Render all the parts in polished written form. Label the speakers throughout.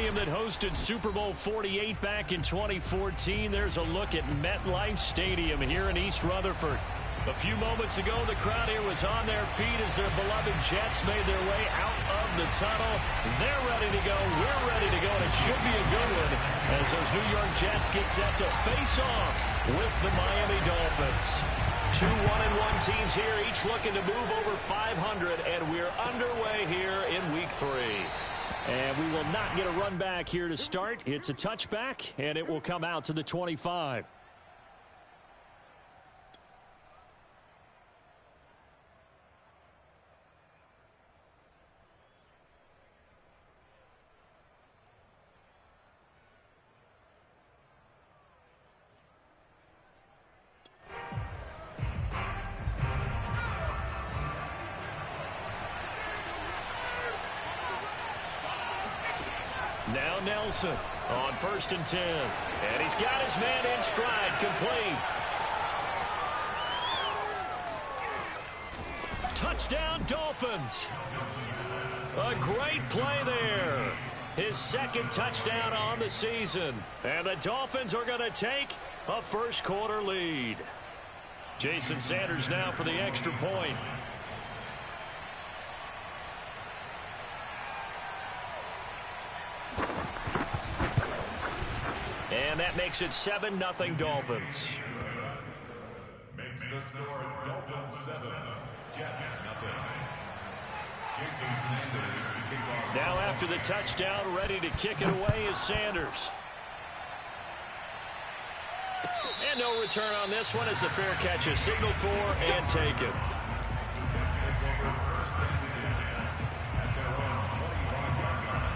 Speaker 1: stadium that hosted Super Bowl 48 back in 2014. There's a look at MetLife Stadium here in East Rutherford. A few moments ago, the crowd here was on their feet as their beloved Jets made their way out of the tunnel. They're ready to go. We're ready to go, and it should be a good one as those New York Jets get set to face off with the Miami Dolphins. Two 1-1 teams here, each looking to move over 500, and we're underway here in Week 3. And we will not get a run back here to start. It's a touchback, and it will come out to the 25. Now Nelson on 1st and 10. And he's got his man in stride, complete. Touchdown, Dolphins. A great play there. His second touchdown on the season. And the Dolphins are going to take a first-quarter lead. Jason Sanders now for the extra point. And that makes it 7-0 Dolphins.
Speaker 2: Makes the score Dolphins 7, Jets nothing. Jason Sanders to kick off.
Speaker 1: Now after the touchdown, ready to kick it away is Sanders. And no return on this one as the fair catch is signaled for and taken.
Speaker 2: Jets take over 1st and 10 at their own 25-yard line.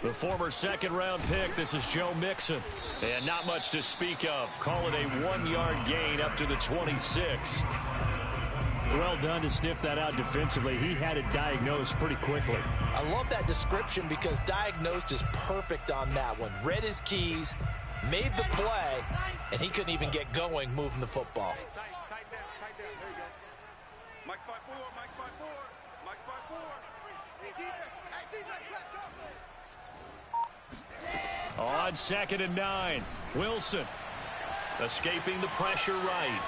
Speaker 1: The former second-round pick, this is Joe Mixon. And not much to speak of. Call it a 1-yard gain up to the 26. Well done to sniff that out defensively. He had it diagnosed pretty quickly.
Speaker 3: I love that description because diagnosed is perfect on that one. Read his keys, made the play, and he couldn't even get going moving the football.
Speaker 4: Mike's 5-4, Mike's 5-4, Mike's 5-4. Defense, hey, defense, let's go.
Speaker 1: On 2nd and 9, Wilson escaping the pressure right.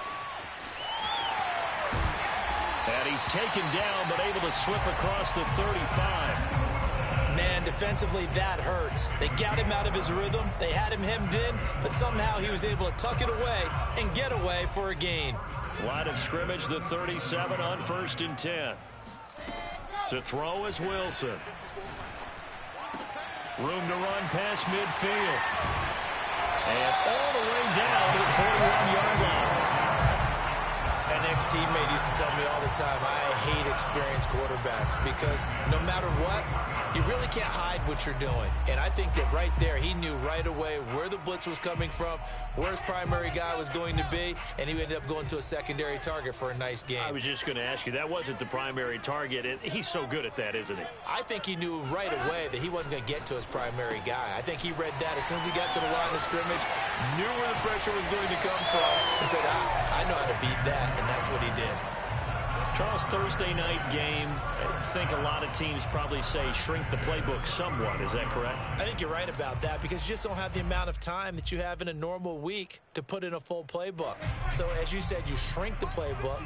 Speaker 1: And he's taken down but able to slip across the 35.
Speaker 3: Man, defensively, that hurts. They got him out of his rhythm. They had him hemmed in, but somehow he was able to tuck it away and get away for a gain.
Speaker 1: Line of scrimmage, the 37 on 1st and 10. To throw is Wilson. Room to run past midfield. And all the way down to the 41-yard line.
Speaker 3: An ex-teammate used to tell me all the time, I hate experienced quarterbacks because no matter what, you really can't hide what you're doing. And I think that right there, he knew right away where the blitz was coming from, where his primary guy was going to be, and he ended up going to a secondary target for a nice game.
Speaker 1: I was just going to ask you, that wasn't the primary target. He's so good at that, isn't he?
Speaker 3: I think he knew right away that he wasn't going to get to his primary guy. I think he read that as soon as he got to the line of scrimmage, knew where the pressure was going to come from, and said, I know how to beat that, and that's what he did.
Speaker 1: Charles, Thursday night game, I think a lot of teams probably say shrink the playbook somewhat. Is that correct?
Speaker 3: I think you're right about that because you just don't have the amount of time that you have in a normal week to put in a full playbook. So as you said, you shrink the playbook,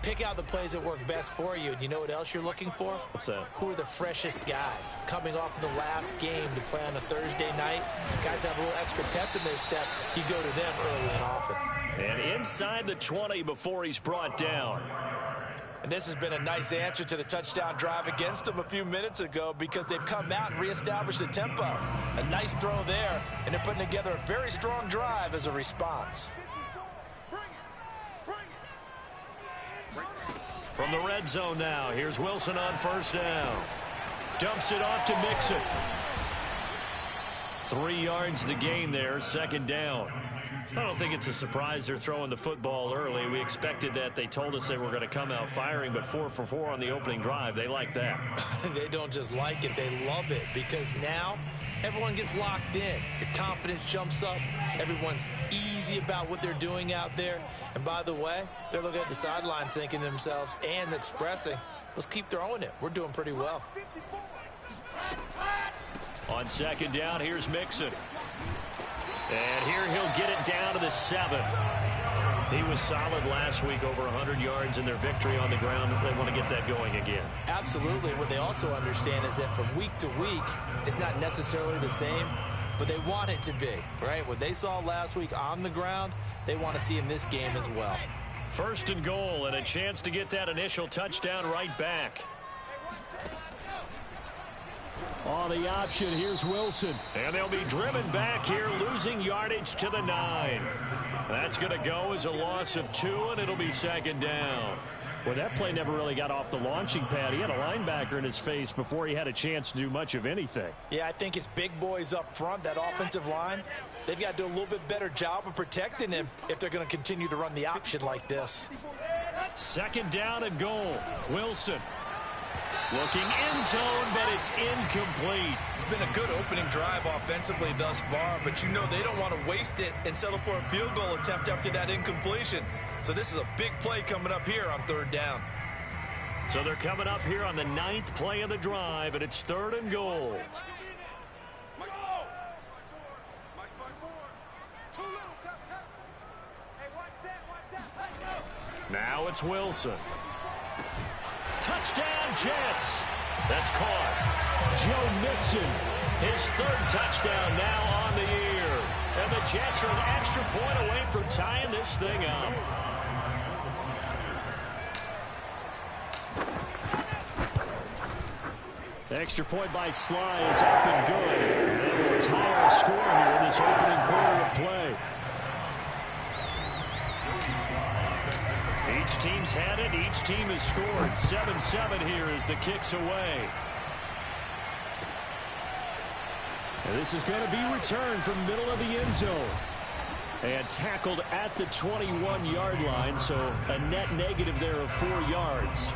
Speaker 3: pick out the plays that work best for you. And you know what else you're looking for?
Speaker 1: What's that?
Speaker 3: Who are the freshest guys coming off of the last game to play on a Thursday night? Guys have a little extra pep in their step. You go to them early and often.
Speaker 1: And inside the 20 before he's brought down.
Speaker 3: And this has been a nice answer to the touchdown drive against them a few minutes ago because they've come out and reestablished the tempo. A nice throw there, and they're putting together a very strong drive as a response.
Speaker 1: From the red zone now, here's Wilson on 1st down. Dumps it off to Mixon. 3 yards the gain there, second down. I don't think it's a surprise they're throwing the football early. We expected that. They told us they were going to come out firing, but 4 for 4 on the opening drive. They like that.
Speaker 3: They don't just like it, they love it, because now everyone gets locked in. Your confidence jumps up. Everyone's easy about what they're doing out there. And by the way, they're looking at the sideline thinking to themselves and expressing, let's keep throwing it. We're doing pretty well.
Speaker 1: On second down, here's Mixon. And here he'll get it down to the 7. He was solid last week, over 100 yards in their victory on the ground. They want to get that going again.
Speaker 3: Absolutely. What they also understand is that from week to week, it's not necessarily the same, but they want it to be, right? What they saw last week on the ground, they want to see in this game as well.
Speaker 1: First and goal, and a chance to get that initial touchdown right back.
Speaker 5: On the option, here's Wilson.
Speaker 1: And they'll be driven back here, losing yardage to the 9. That's going to go as a loss of 2, and it'll be second down.
Speaker 5: Well, that play never really got off the launching pad. He had a linebacker in his face before he had a chance to do much of anything.
Speaker 3: Yeah, I think it's big boys up front, that offensive line. They've got to do a little bit better job of protecting him if they're going to continue to run the option like this.
Speaker 1: Second down and goal. Wilson. Looking end zone, but it's incomplete.
Speaker 3: It's been a good opening drive offensively thus far, but you know they don't want to waste it and settle for a field goal attempt after that incompletion. So this is a big play coming up here on third down.
Speaker 1: So they're coming up here on the 9th play of the drive, and it's third and goal. Now it's Wilson. Touchdown, Jets. That's caught.
Speaker 5: Joe Mixon.
Speaker 1: His 3rd touchdown now on the year. And the Jets are an extra point away from tying this thing up.
Speaker 5: The extra point by Sly is up and good. And we'll tie our score here in this opening quarter of play.
Speaker 1: Each team's had it. Each team has scored. 7-7 here as the kick's away.
Speaker 5: And this is going to be returned from middle of the end zone. And tackled at the 21-yard line, so a net negative there of 4 yards.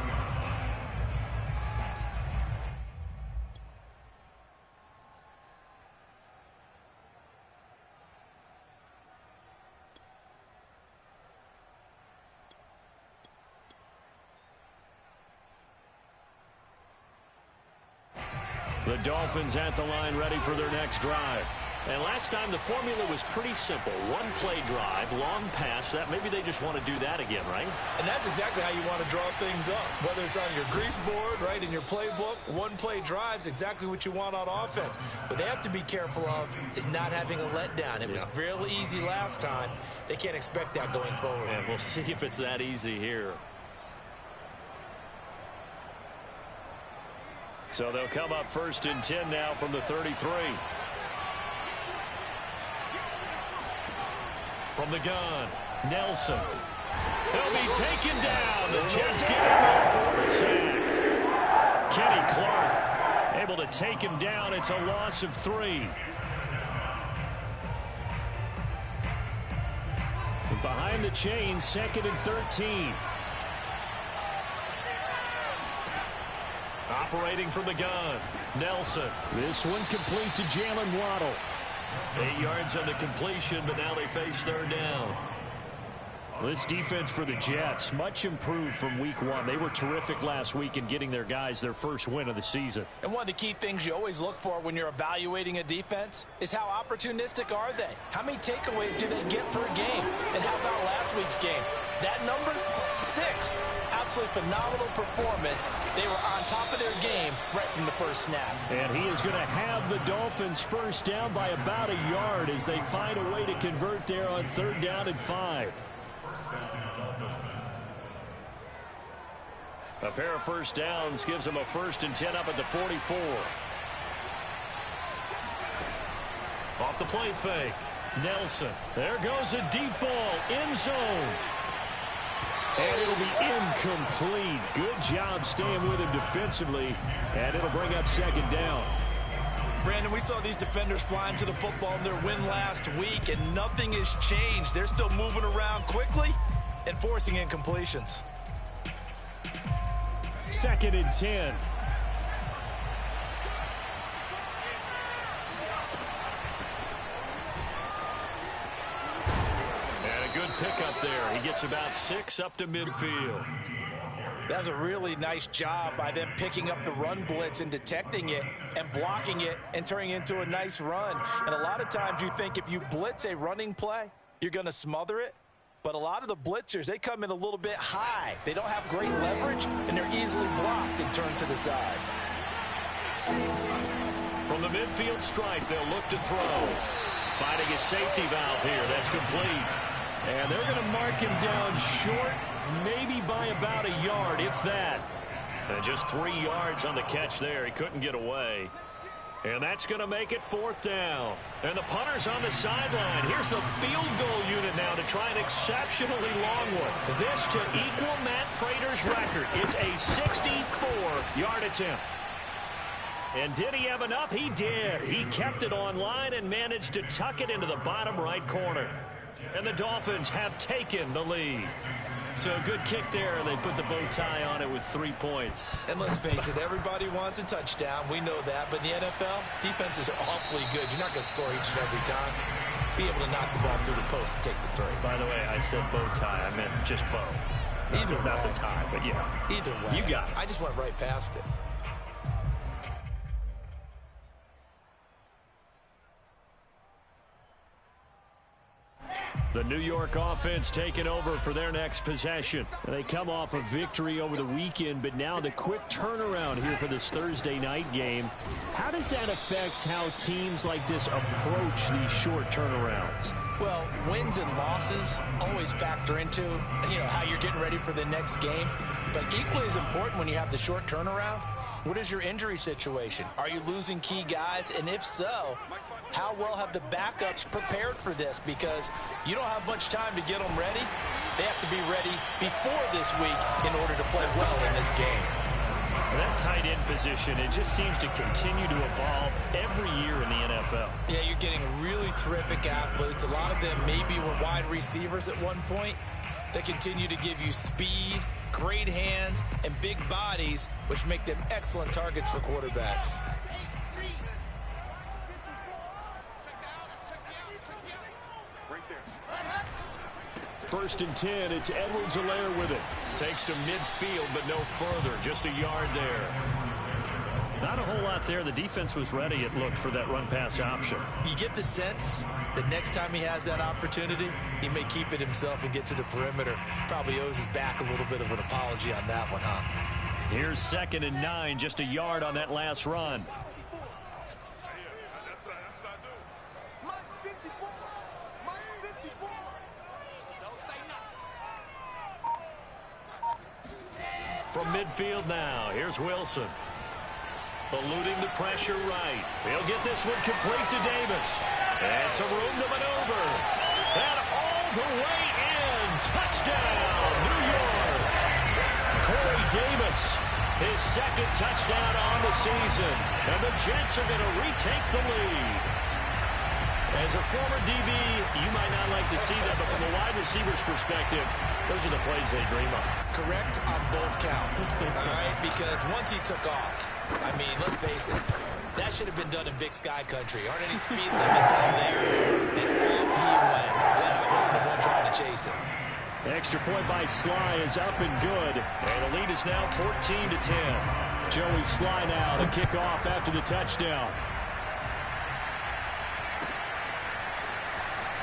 Speaker 1: The Dolphins at the line ready for their next drive. And last time the formula was pretty simple. 1 play drive, long pass. That maybe they just want to do that again, right?
Speaker 3: And that's exactly how you want to draw things up. Whether it's on your grease board, right, in your playbook, 1 play drive's exactly what you want on offense. What they have to be careful of is not having a letdown. It was real easy last time. They can't expect that going forward.
Speaker 1: And we'll see if it's that easy here. So they'll come up 1st and 10 now from the 33. From the gun, Nelson. He'll be taken down. The Jets get him for a sack. Kenny Clark able to take him down. It's a loss of 3. Behind the chain, 2nd and 13. Operating from the gun, Nelson.
Speaker 5: This one complete to Jalen Waddle.
Speaker 1: 8 yards on the completion, but now they face third down.
Speaker 5: This defense for the Jets, much improved from week 1. They were terrific last week in getting their guys their first win of the season.
Speaker 3: And one of the key things you always look for when you're evaluating a defense is how opportunistic are they? How many takeaways do they get per game? And how about last week's game? That number, 6. Absolutely phenomenal performance. They were on top of their game right from the first snap.
Speaker 5: And he is going to have the Dolphins first down by about a yard as they find a way to convert there on 3rd down and 5.
Speaker 1: A pair of first downs gives them a 1st and 10 up at the 44. Off the play fake. Nelson. There goes a deep ball. End zone. And it'll be incomplete. Good job staying with him defensively. And it'll bring up 2nd down.
Speaker 3: Brandon, we saw these defenders flying to the football in their win last week, and nothing has changed. They're still moving around quickly and forcing incompletions.
Speaker 5: 2nd and 10. And a good pickup there. He gets about 6 up to midfield.
Speaker 3: That's a really nice job by them picking up the run blitz and detecting it and blocking it and turning it into a nice run. And a lot of times you think if you blitz a running play, you're going to smother it. But a lot of the blitzers, they come in a little bit high. They don't have great leverage, and they're easily blocked and turned to the side.
Speaker 1: From the midfield stripe, they'll look to throw. Finding a safety valve here. That's complete. And they're going to mark him down short, maybe by about a yard, if that. And just 3 yards on the catch there. He couldn't get away. And that's going to make it 4th down. And the punter's on the sideline. Here's the field goal unit now to try an exceptionally long one. This to equal Matt Prater's record. It's a 64-yard attempt. And did he have enough? He did. He kept it on line and managed to tuck it into the bottom right corner. And the Dolphins have taken the lead. So a good kick there, and they put the bow tie on it with 3 points.
Speaker 3: And let's face it, everybody wants a touchdown. We know that. But in the NFL, defenses are awfully good. You're not going to score each and every time. Be able to knock the ball through the post and take the 3.
Speaker 1: By the way, I said bow tie. I meant just bow. Not the tie, but yeah.
Speaker 3: Either way.
Speaker 1: You got it.
Speaker 3: I just went right past it.
Speaker 5: The New York offense taking over for their next possession. They come off a victory over the weekend, but now the quick turnaround here for this Thursday night game. How does that affect how teams like this approach these short turnarounds?
Speaker 3: Well, wins and losses always factor into, how you're getting ready for the next game. But equally as important when you have the short turnaround, what is your injury situation? Are you losing key guys? And if so, how well have the backups prepared for this? Because you don't have much time to get them ready. They have to be ready before this week in order to play well in this game.
Speaker 1: That tight end position, it just seems to continue to evolve every year in the NFL.
Speaker 3: Yeah, you're getting really terrific athletes. A lot of them maybe were wide receivers at one point. They continue to give you speed, great hands, and big bodies, which make them excellent targets for quarterbacks.
Speaker 5: First and 10, it's Edwards-Helaire with it.
Speaker 1: Takes to midfield, but no further. Just a yard there. Not a whole lot there. The defense was ready, it looked, for that run-pass option.
Speaker 3: You get the sense that next time he has that opportunity, he may keep it himself and get to the perimeter. Probably owes his back a little bit of an apology on that one, huh?
Speaker 1: Here's 2nd and 9, just a yard on that last run. From midfield now, here's Wilson. Eluding the pressure right. He'll get this one complete to Davis. And some room to maneuver. And all the way in. Touchdown, New York. Corey Davis, his 2nd touchdown on the season. And the Jets are going to retake the lead. As a former DB, you might not like to see that, but from a wide receiver's perspective, those are the plays they dream of.
Speaker 3: Correct on both counts, all right? Because once he took off, I mean, let's face it, that should have been done in Big Sky country. Aren't any speed limits out there? And off he went. Glad I wasn't the one trying to chase him.
Speaker 5: Extra point by Sly is up and good.
Speaker 1: And the lead is now 14-10.
Speaker 5: Joey Sly now to kick off after the touchdown.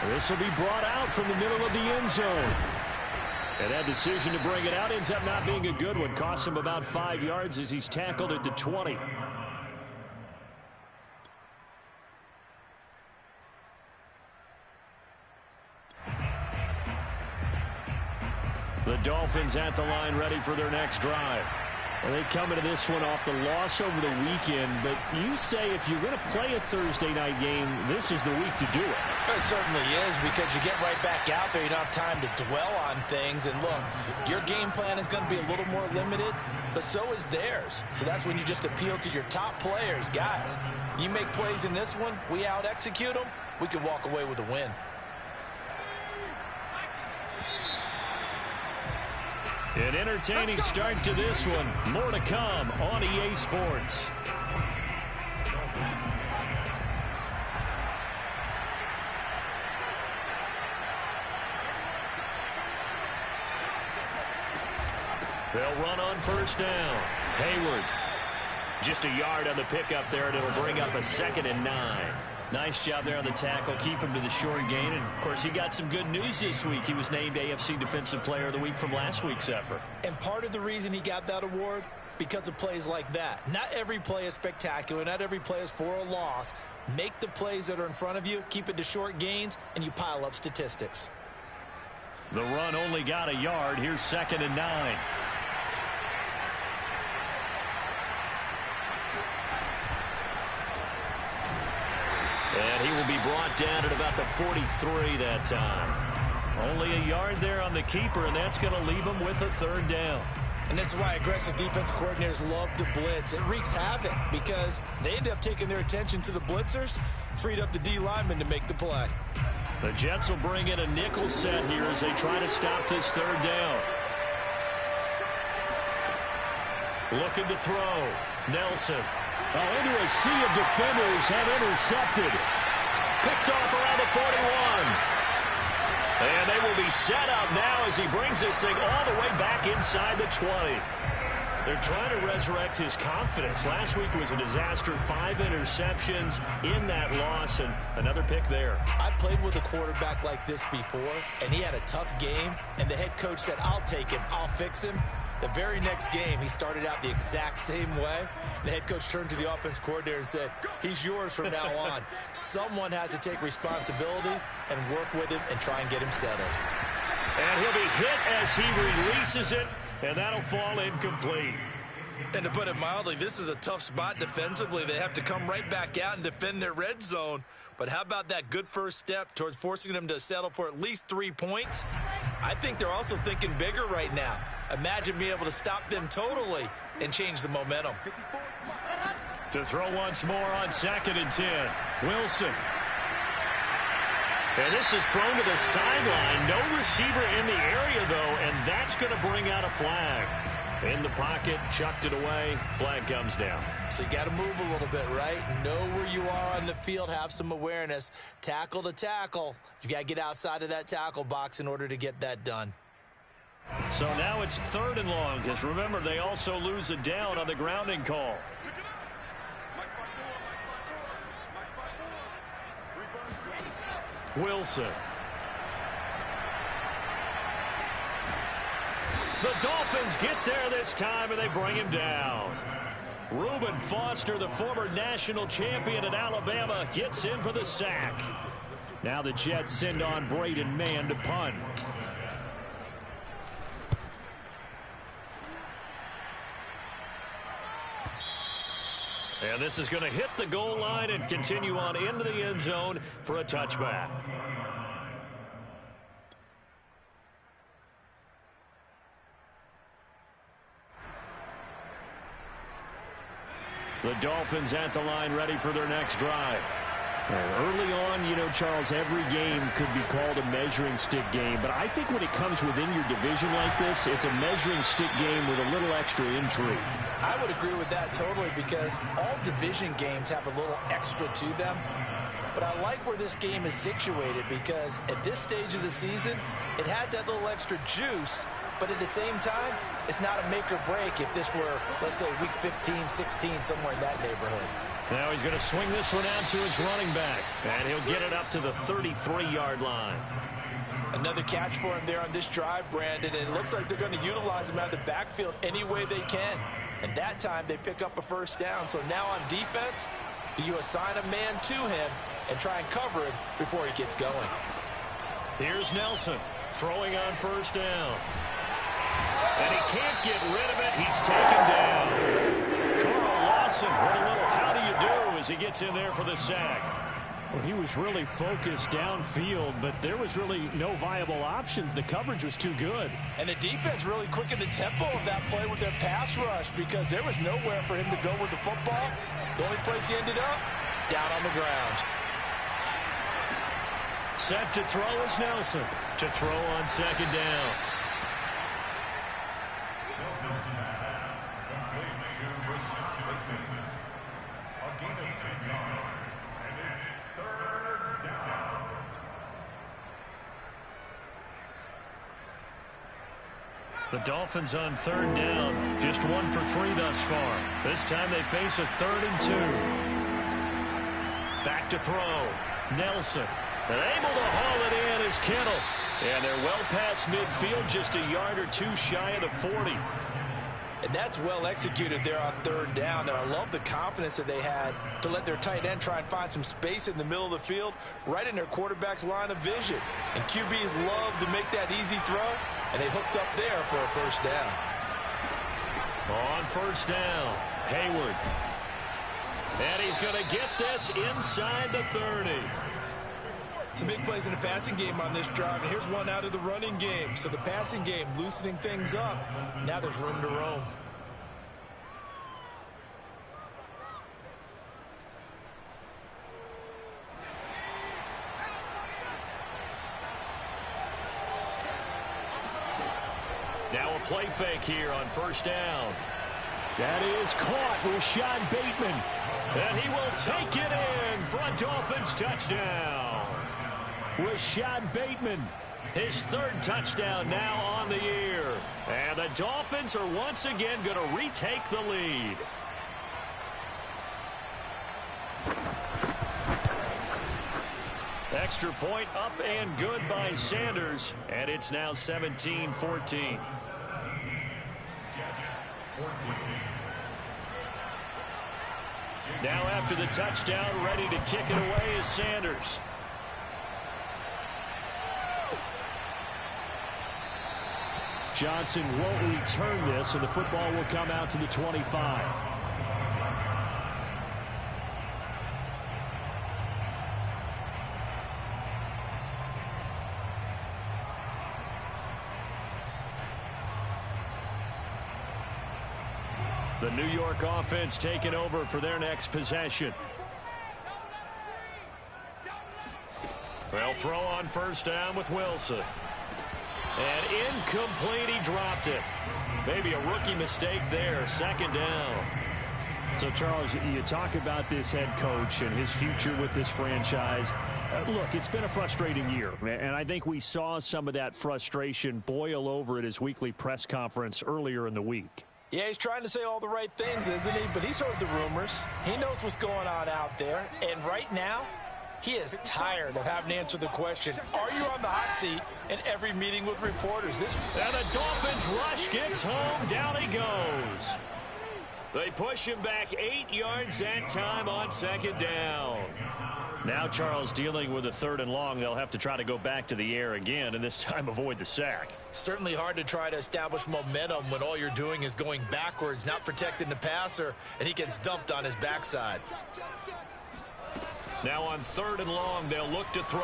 Speaker 5: This will be brought out from the middle of the end zone. And that decision to bring it out ends up not being a good one. Costs him about 5 yards as he's tackled at the 20. The Dolphins at the line ready for their next drive. Well, they come into this one off the loss over the weekend, but you say if you're going to play a Thursday night game, this is the week to do it.
Speaker 3: It certainly is, because you get right back out there. You don't have time to dwell on things. And look, your game plan is going to be a little more limited, but so is theirs. So that's when you just appeal to your top players. Guys, you make plays in this one, we out-execute them, we can walk away with a win.
Speaker 1: An entertaining start to this one. More to come on EA Sports. They'll run on first down. Hayward. Just a yard on the pickup there, and it'll bring up a 2nd and 9. Nice job there on the tackle. Keep him to the short gain. And, of course, he got some good news this week. He was named AFC Defensive Player of the Week from last week's effort.
Speaker 3: And part of the reason he got that award, because of plays like that. Not every play is spectacular. Not every play is for a loss. Make the plays that are in front of you, keep it to short gains, and you pile up statistics.
Speaker 1: The run only got a yard. Here's 2nd and 9. And he will be brought down at about the 43 that time. Only a yard there on the keeper, and that's going to leave him with a 3rd down.
Speaker 3: And this is why aggressive defensive coordinators love to blitz. It wreaks havoc because they end up taking their attention to the blitzers, freed up the D lineman to make the play.
Speaker 1: The Jets will bring in a nickel set here as they try to stop this 3rd down. Looking to throw. Nelson.
Speaker 5: Into a sea of defenders have intercepted.
Speaker 1: Picked off around the 41. And they will be set up now as he brings this thing all the way back inside the 20. They're trying to resurrect his confidence. Last week was a disaster. 5 interceptions in that loss, and another pick there.
Speaker 3: I played with a quarterback like this before, and he had a tough game, and the head coach said, I'll take him, I'll fix him. The very next game, he started out the exact same way. The head coach turned to the offense coordinator and said, he's yours from now on. Someone has to take responsibility and work with him and try and get him settled.
Speaker 1: And he'll be hit as he releases it, and that'll fall incomplete.
Speaker 3: And to put it mildly, this is a tough spot defensively. They have to come right back out and defend their red zone. But how about that good first step towards forcing them to settle for at least 3 points? I think they're also thinking bigger right now. Imagine being able to stop them totally and change the momentum.
Speaker 1: To throw once more on 2nd and 10. Wilson. And this is thrown to the sideline. No receiver in the area, though, and that's going to bring out a flag. In the pocket, chucked it away. Flag comes down.
Speaker 3: So you got to move a little bit, right? Know where you are on the field. Have some awareness. Tackle to tackle. You got to get outside of that tackle box in order to get that done.
Speaker 1: So now it's 3rd and long, because remember, they also lose a down on the grounding call. Wilson. The Dolphins get there this time, and they bring him down. Reuben Foster, the former national champion at Alabama, gets in for the sack. Now the Jets send on Braden Mann to punt. And this is going to hit the goal line and continue on into the end zone for a touchback. The Dolphins at the line, ready for their next drive. Early on, you know, Charles, every game could be called a measuring stick game. But I think when it comes within your division like this, it's a measuring stick game with a little extra intrigue.
Speaker 3: I would agree with that totally, because all division games have a little extra to them. But I like where this game is situated, because at this stage of the season, it has that little extra juice. But at the same time, it's not a make or break if this were, let's say, week 15, 16, somewhere in that neighborhood.
Speaker 1: Now he's going to swing this one out to his running back, and he'll get it up to the 33-yard line.
Speaker 3: Another catch for him there on this drive, Brandon, and it looks like they're going to utilize him out of the backfield any way they can. And that time they pick up a first down. So now on defense, do you assign a man to him and try and cover him before he gets going?
Speaker 1: Here's Nelson throwing on first down.
Speaker 5: And he can't get rid of it. He's taken down. Carl Lawson with a little how do you do as he gets in there for the sack. Well, he was really focused downfield, but there was really no viable options. The coverage was too good.
Speaker 3: And the defense really quickened the tempo of that play with their pass rush because there was nowhere for him to go with the football. The only place he ended up, down on the ground.
Speaker 5: Set to throw is Nelson. To throw on second down.
Speaker 2: Nelson's pass complete to Rashad Bateman. A gain of 10 yards, and it's 3rd down.
Speaker 5: The Dolphins on 3rd down. Just 1 for 3 thus far. This time they face a 3rd and 2. Back to throw. Nelson. And able to haul it in is Kittle. And they're well past midfield, just a yard or 2 shy of the 40.
Speaker 3: And that's well executed there on 3rd down. And I love the confidence that they had to let their tight end try and find some space in the middle of the field, right in their quarterback's line of vision. And QBs love to make that easy throw, and they hooked up there for a 1st down.
Speaker 5: On 1st down, Hayward. And he's going to get this inside the 30.
Speaker 3: Some big plays in the passing game on this drive, and here's one out of the running game. So the passing game loosening things up. Now there's room to roam.
Speaker 5: Now a play fake here on 1st down. That is caught with Rashad Bateman. And he will take it in for a Dolphins touchdown. Rashad Bateman, his 3rd touchdown now on the year. And the Dolphins are once again going to retake the lead. Extra point up and good by Sanders. And it's now 17-14. Now after the touchdown, ready to kick it away is Sanders. Johnson won't return this, and the football will come out to the 25. The New York offense taking over for their next possession. They'll throw on 1st down with Wilson. And incomplete, he dropped it. Maybe a rookie mistake there, 2nd down. So, Charles, you talk about this head coach and his future with this franchise. Look, it's been a frustrating year, and I think we saw some of that frustration boil over at his weekly press conference earlier in the week.
Speaker 3: Yeah, he's trying to say all the right things, isn't he? But he's heard the rumors. He knows what's going on out there. And right now, he is tired of having to answer the question, are you on the hot seat in every meeting with reporters?
Speaker 5: And the Dolphins rush gets home. Down he goes. They push him back 8 yards that time on 2nd down. Now Charles dealing with a 3rd and long. They'll have to try to go back to the air again and this time avoid the sack.
Speaker 3: Certainly hard to try to establish momentum when all you're doing is going backwards, not protecting the passer, and he gets dumped on his backside.
Speaker 5: Now on 3rd and long, they'll look to throw.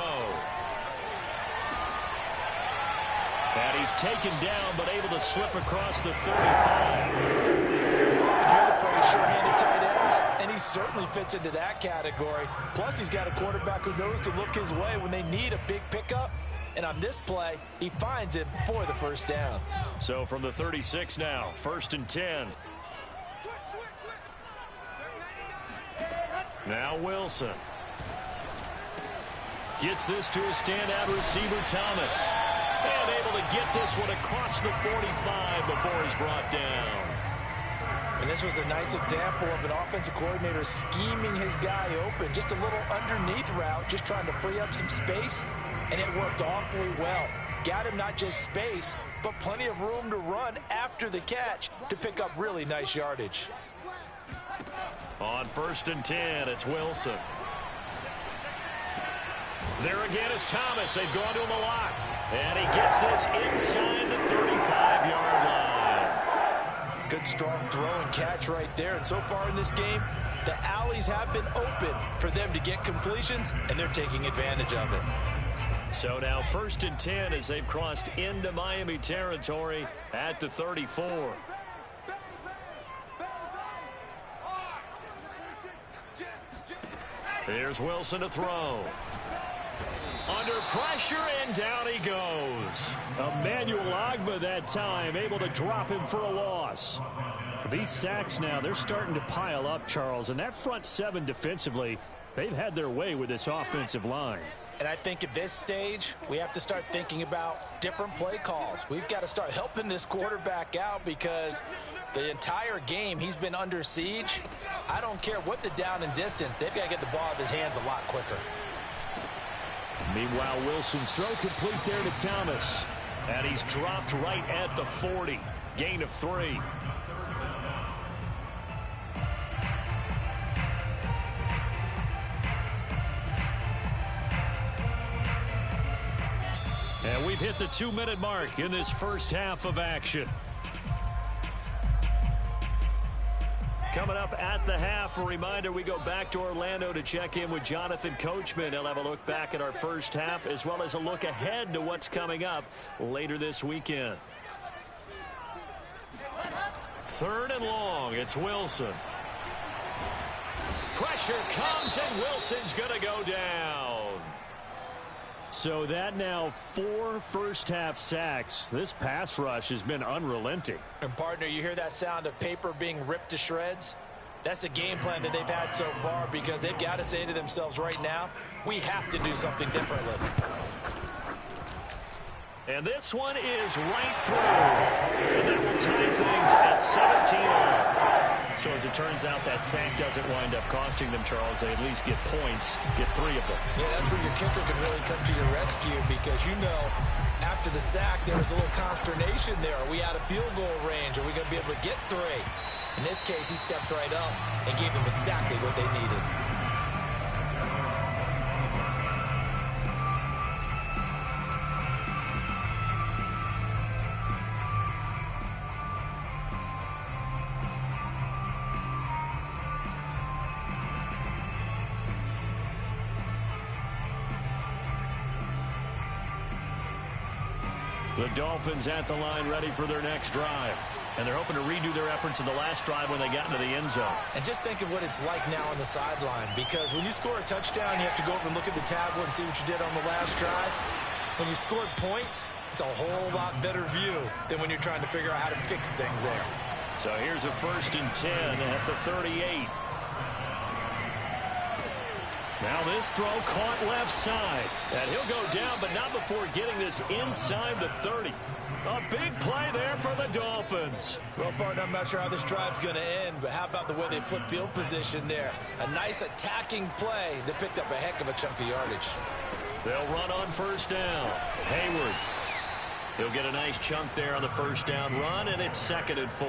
Speaker 5: And he's taken down, but able to slip across the 35.
Speaker 3: You often hear the phrase sure-handed tight ends, and he certainly fits into that category. Plus, he's got a quarterback who knows to look his way when they need a big pickup. And on this play, he finds him for the 1st down.
Speaker 5: So from the 36 now, 1st and 10. Now Wilson. Gets this to a standout receiver, Thomas. And able to get this one across the 45 before he's brought down.
Speaker 3: And this was a nice example of an offensive coordinator scheming his guy open. Just a little underneath route, just trying to free up some space. And it worked awfully well. Got him not just space, but plenty of room to run after the catch to pick up really nice yardage.
Speaker 5: On 1st and 10, it's Wilson. There again is Thomas. They've gone to him a lot. And he gets this inside the 35-yard line.
Speaker 3: Good, strong throw and catch right there. And so far in this game, the alleys have been open for them to get completions, and they're taking advantage of it.
Speaker 5: So now 1st and 10 as they've crossed into Miami territory at the 34. Here's Wilson to throw. Under pressure, and down he goes. Emmanuel Ogbah that time, able to drop him for a loss. These sacks now, they're starting to pile up, Charles. And that front seven defensively, they've had their way with this offensive line.
Speaker 3: And I think at this stage, we have to start thinking about different play calls. We've got to start helping this quarterback out because the entire game he's been under siege. I don't care what the down and distance. They've got to get the ball out of his hands a lot quicker.
Speaker 5: Meanwhile, Wilson's throw complete there to Thomas. And he's dropped right at the 40. Gain of 3. And we've hit the 2-minute mark in this first half of action. Coming up at the half, a reminder, we go back to Orlando to check in with Jonathan Coachman. He'll have a look back at our first half as well as a look ahead to what's coming up later this weekend. 3rd and long, it's Wilson. Pressure comes and Wilson's going to go down. So that now 4 first-half sacks. This pass rush has been unrelenting.
Speaker 3: And, partner, you hear that sound of paper being ripped to shreds? That's a game plan that they've had so far because they've got to say to themselves right now, we have to do something differently.
Speaker 5: And this one is right through. And that will tie things at 17-all. So as it turns out, that sack doesn't wind up costing them, Charles. They at least get points, get 3 of them.
Speaker 3: Yeah, that's where your kicker can really come to your rescue because, you know, after the sack, there was a little consternation there. Are we out of field goal range? Are we going to be able to get 3? In this case, he stepped right up and gave them exactly what they needed.
Speaker 5: The Dolphins at the line ready for their next drive. And they're hoping to redo their efforts in the last drive when they got into the end zone.
Speaker 3: And just think of what it's like now on the sideline because when you score a touchdown, you have to go over and look at the tablet and see what you did on the last drive. When you scored points, it's a whole lot better view than when you're trying to figure out how to fix things there.
Speaker 5: So here's a 1st and 10 at the 38. Now this throw caught left side. And he'll go down, but not before getting this inside the 30. A big play there for the Dolphins.
Speaker 3: Well, partner, I'm not sure how this drive's going to end, but how about the way they flip field position there? A nice attacking play that picked up a heck of a chunk of yardage.
Speaker 5: They'll run on 1st down. Hayward. He'll get a nice chunk there on the 1st down run, and it's 2nd and 4.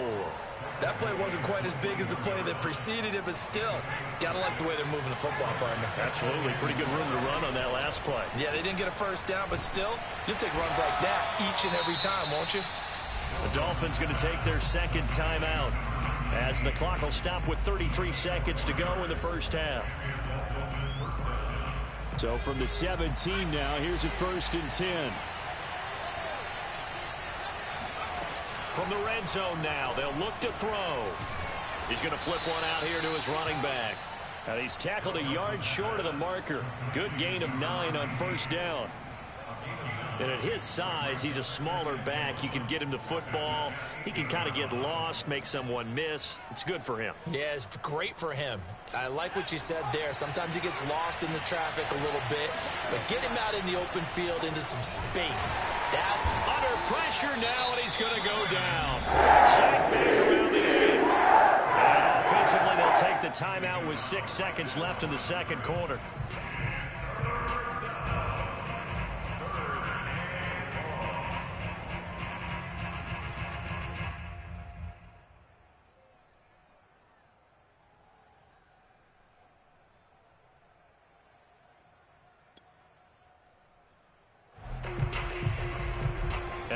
Speaker 3: That play wasn't quite as big as the play that preceded it, but still, got to like the way they're moving the football, partner.
Speaker 5: Absolutely. Pretty good room to run on that last play.
Speaker 3: Yeah, they didn't get a 1st down, but still, you'll take runs like that each and every time, won't you?
Speaker 5: The Dolphins going to take their 2nd timeout as the clock will stop with 33 seconds to go in the first half. So from the 17 now, here's a 1st and 10. From the red zone now, they'll look to throw. He's going to flip one out here to his running back. And he's tackled a yard short of the marker. Good gain of 9 on 1st down. And at his size, he's a smaller back. You can get him the football. He can kind of get lost, make someone miss. It's good for him.
Speaker 3: Yeah, it's great for him. I like what you said there. Sometimes he gets lost in the traffic a little bit. But get him out in the open field into some space. That's
Speaker 5: under pressure now, and he's going to go down. Sack back around the 8. And offensively, they'll take the timeout with 6 seconds left in the 2nd quarter.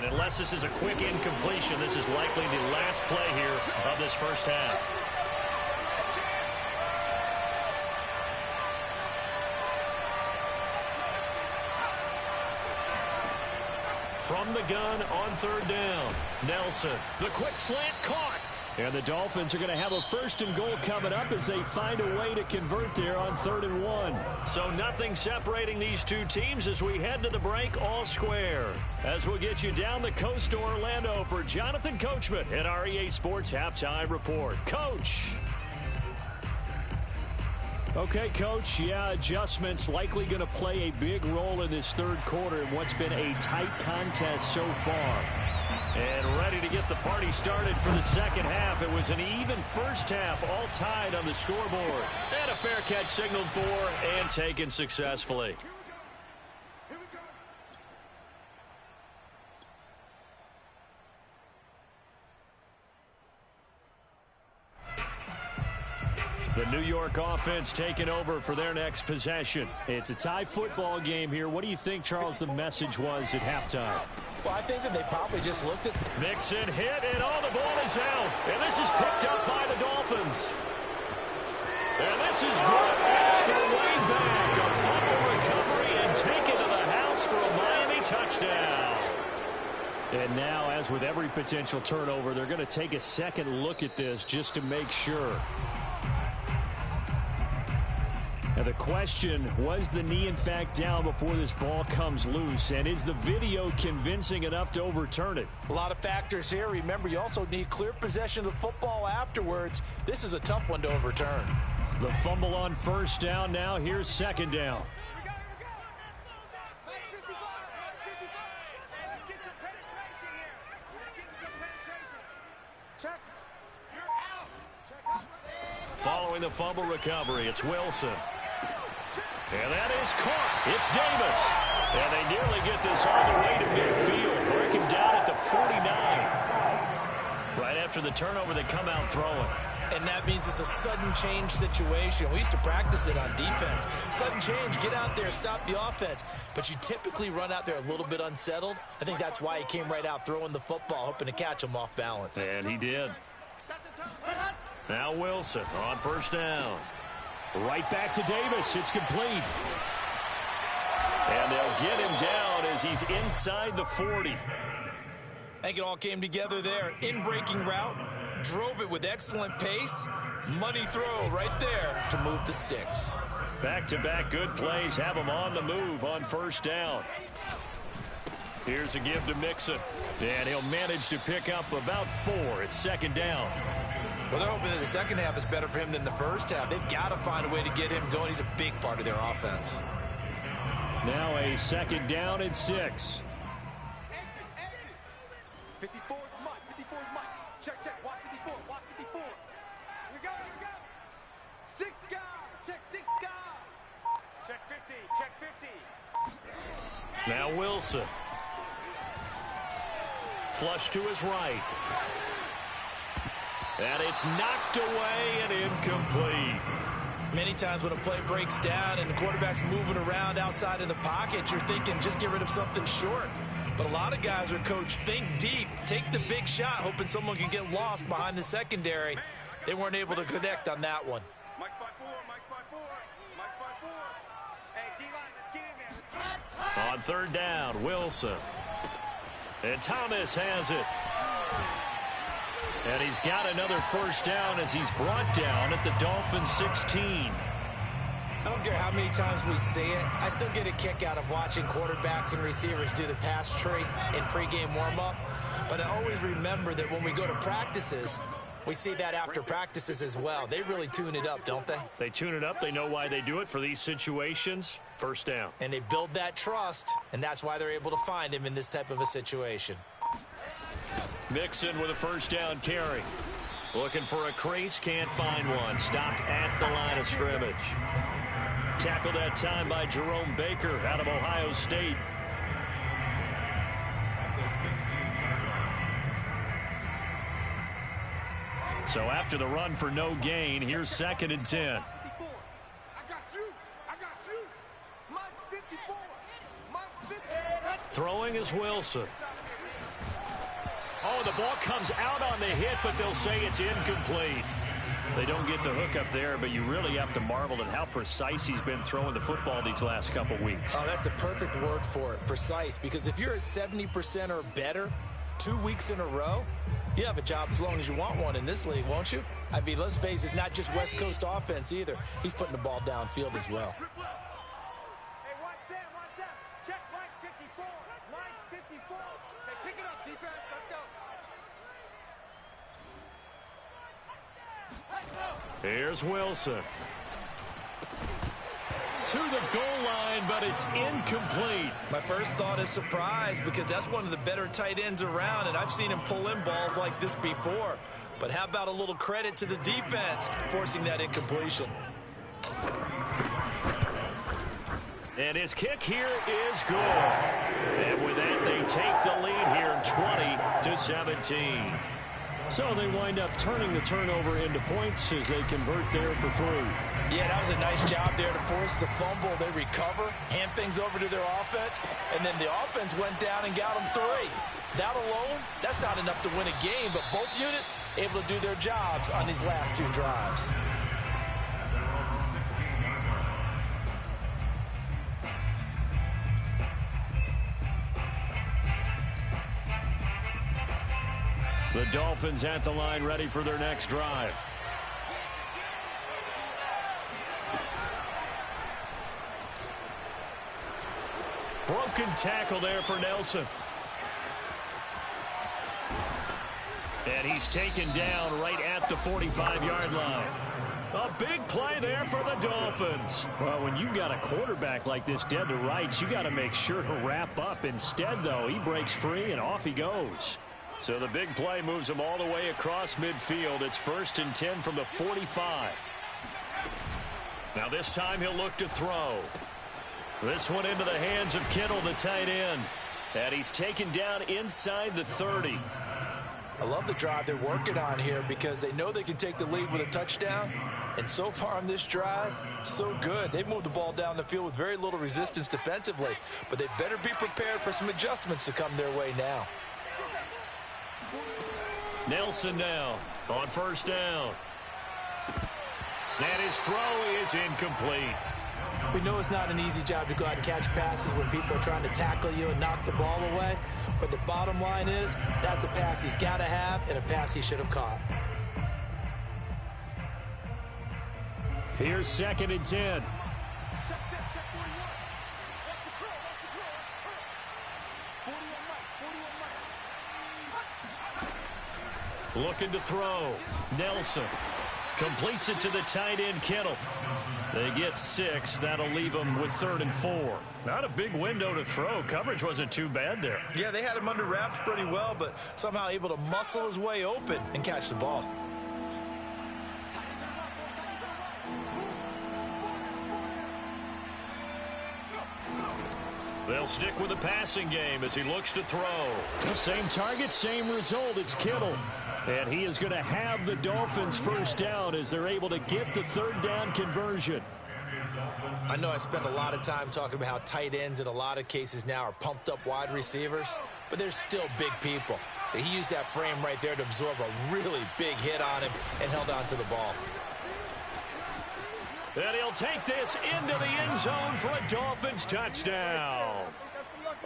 Speaker 1: And unless this is a quick incompletion, this is likely the last play here of this first half. From the gun on third down, Nelson. The quick slant caught. And the Dolphins are going to have a first and goal coming up as they find a way to convert there on 3rd and 1. So nothing separating these two teams as we head to the break all square. As we'll get you down the coast to Orlando for Jonathan Coachman at our EA Sports Halftime Report. Coach. Okay, Coach, adjustments likely going to play a big role in this third quarter in what's been a tight contest so far. And ready to get the party started for the second half. It was an even first half, all tied on the scoreboard. And a fair catch signaled for and taken successfully. The New York offense taking over for their next possession. It's a tie football game here. What do you think, Charles, the message was at halftime?
Speaker 3: Well, I think that they probably just looked at...
Speaker 1: Mixon hit, and all the ball is out. And this is picked up by the Dolphins. And this is brought all the way back. A fumble recovery and taken to the house for a Miami touchdown. And now, as with every potential turnover, they're going to take a second look at this just to make sure. Now the question, was the knee in fact down before this ball comes loose? And is the video convincing enough to overturn it?
Speaker 3: A lot of factors here. Remember, you also need clear possession of the football afterwards. This is a tough one to overturn.
Speaker 1: The fumble on first down now. Here's second down. Following the fumble recovery, it's Wilson. And that is caught. It's Davis. And they nearly get this all the way to midfield. Break him down at the 49. Right after the turnover, they come out throwing.
Speaker 3: And that means it's a sudden change situation. We used to practice it on defense. Sudden change, get out there, stop the offense. But you typically run out there a little bit unsettled. I think that's why he came right out throwing the football, hoping to catch him off balance.
Speaker 1: And he did. Now Wilson on first down. Right back to Davis. It's complete. And they'll get him down as he's inside the 40.
Speaker 3: I think it all came together there. In-breaking route. Drove it with excellent pace. Money throw right there to move the sticks.
Speaker 1: Back-to-back good plays have him on the move on first down. Here's a give to Mixon. And he'll manage to pick up about 4. It's second down.
Speaker 3: Well, they're hoping that the second half is better for him than the first half. They've got to find a way to get him going. He's a big part of their offense.
Speaker 1: Now a second down and 6.
Speaker 4: 54 is Mike. 54 is Mike. Check. Watch 54. Watch 54. Here we go. 6 guy. Check 6 guy. Check 50. Check 50.
Speaker 1: Now Wilson. Flush to his right. And it's knocked away and incomplete.
Speaker 3: Many times when a play breaks down and the quarterback's moving around outside of the pocket, you're thinking just get rid of something short. But a lot of guys are coached, think deep, take the big shot, hoping someone can get lost behind the secondary. They weren't able to connect on that one.
Speaker 4: Mike's by 4. Mike's by 4. Mike's by 4. Hey, D-line, let's get in there. Let's get in.
Speaker 1: On third down, Wilson. And Thomas has it. And he's got another first down as he's brought down at the Dolphins 16.
Speaker 3: I don't care how many times we say it. I still get a kick out of watching quarterbacks and receivers do the pass tree in pregame warm-up. But I always remember that when we go to practices, we see that after practices as well. They really tune it up, don't they?
Speaker 1: They tune it up. They know why they do it for these situations. First down.
Speaker 3: And they build that trust, and that's why they're able to find him in this type of a situation.
Speaker 1: Mixon with a first down carry. Looking for a crease, can't find one. Stopped at the line of scrimmage. Tackled that time by Jerome Baker out of Ohio State. So after the run for no gain, here's second and 10.
Speaker 4: I got you. Mike's 54. Mike's 54.
Speaker 1: Throwing is Wilson. throw. The ball comes out on the hit, but they'll say it's incomplete. They don't get the hook up there, but you really have to marvel at how precise he's been throwing the football these last couple weeks.
Speaker 3: Oh, that's the perfect word for it, precise, because if you're at 70% or better 2 weeks in a row, you have a job as long as you want one in this league, won't you? I mean, let's face it, it's not just West Coast offense either. He's putting the ball downfield as well.
Speaker 4: Hey, watch Sam, watch Sam. Check line 54, line 54. Hey, pick it up, defense. Let's go.
Speaker 1: Here's Wilson. To the goal line, but it's incomplete.
Speaker 3: My first thought is surprise, because that's one of the better tight ends around, and I've seen him pull in balls like this before. But how about a little credit to the defense forcing that incompletion?
Speaker 1: And his kick here is good. And with that, they take the lead here 20-17.
Speaker 5: So they wind up turning the turnover into points as they convert there for 3.
Speaker 3: Yeah, that was a nice job there to force the fumble. They recover, hand things over to their offense, and then the offense went down and got them 3. That alone, that's not enough to win a game, but both units able to do their jobs on these last 2 drives.
Speaker 1: The Dolphins at the line, ready for their next drive. Broken tackle there for Nelson. And he's taken down right at the 45-yard line. A big play there for the Dolphins.
Speaker 5: Well, when you've got a quarterback like this dead to rights, you got to make sure to wrap up. Instead, though, he breaks free and off he goes.
Speaker 1: So the big play moves him all the way across midfield. It's 1st and 10 from the 45. Now this time he'll look to throw. This one into the hands of Kittle, the tight end. And he's taken down inside the 30.
Speaker 3: I love the drive they're working on here because they know they can take the lead with a touchdown. And so far on this drive, so good. They've moved the ball down the field with very little resistance defensively. But they better be prepared for some adjustments to come their way now.
Speaker 1: Nelson now on 1st down. And his throw is incomplete.
Speaker 3: We know it's not an easy job to go out and catch passes when people are trying to tackle you and knock the ball away. But the bottom line is, that's a pass he's got to have and a pass he should have caught.
Speaker 5: Here's 2nd and 10.
Speaker 4: Check 41. That's the curl, 41 Mike, 41 Mike.
Speaker 1: Looking to throw. Nelson completes it to the tight end, Kittle. They get 6. That'll leave them with 3rd and 4. Not a big window to throw. Coverage wasn't too bad there.
Speaker 3: Yeah, they had him under wraps pretty well, but somehow able to muscle his way open and catch the ball.
Speaker 1: They'll stick with the passing game as he looks to throw.
Speaker 5: Same target, same result. It's Kittle. And he is going to have the Dolphins 1st down as they're able to get the 3rd down conversion.
Speaker 3: I know I spent a lot of time talking about how tight ends in a lot of cases now are pumped up wide receivers, but they're still big people. He used that frame right there to absorb a really big hit on him and held on to the ball.
Speaker 1: And he'll take this into the end zone for a Dolphins touchdown.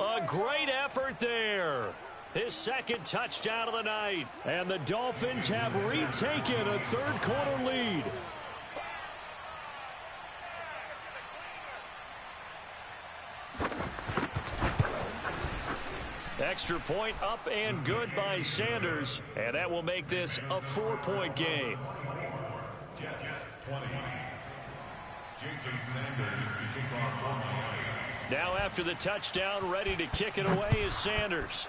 Speaker 1: A great effort there. His 2nd touchdown of the night. And the Dolphins have retaken a 3rd quarter lead. Extra point up and good by Sanders. And that will make this a 4-point game.
Speaker 2: Jets 20. Jason Sanders to kick off for Miami.
Speaker 1: Now after the touchdown, ready to kick it away is Sanders.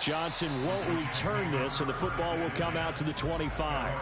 Speaker 5: Johnson won't return this, and the football will come out to the 25.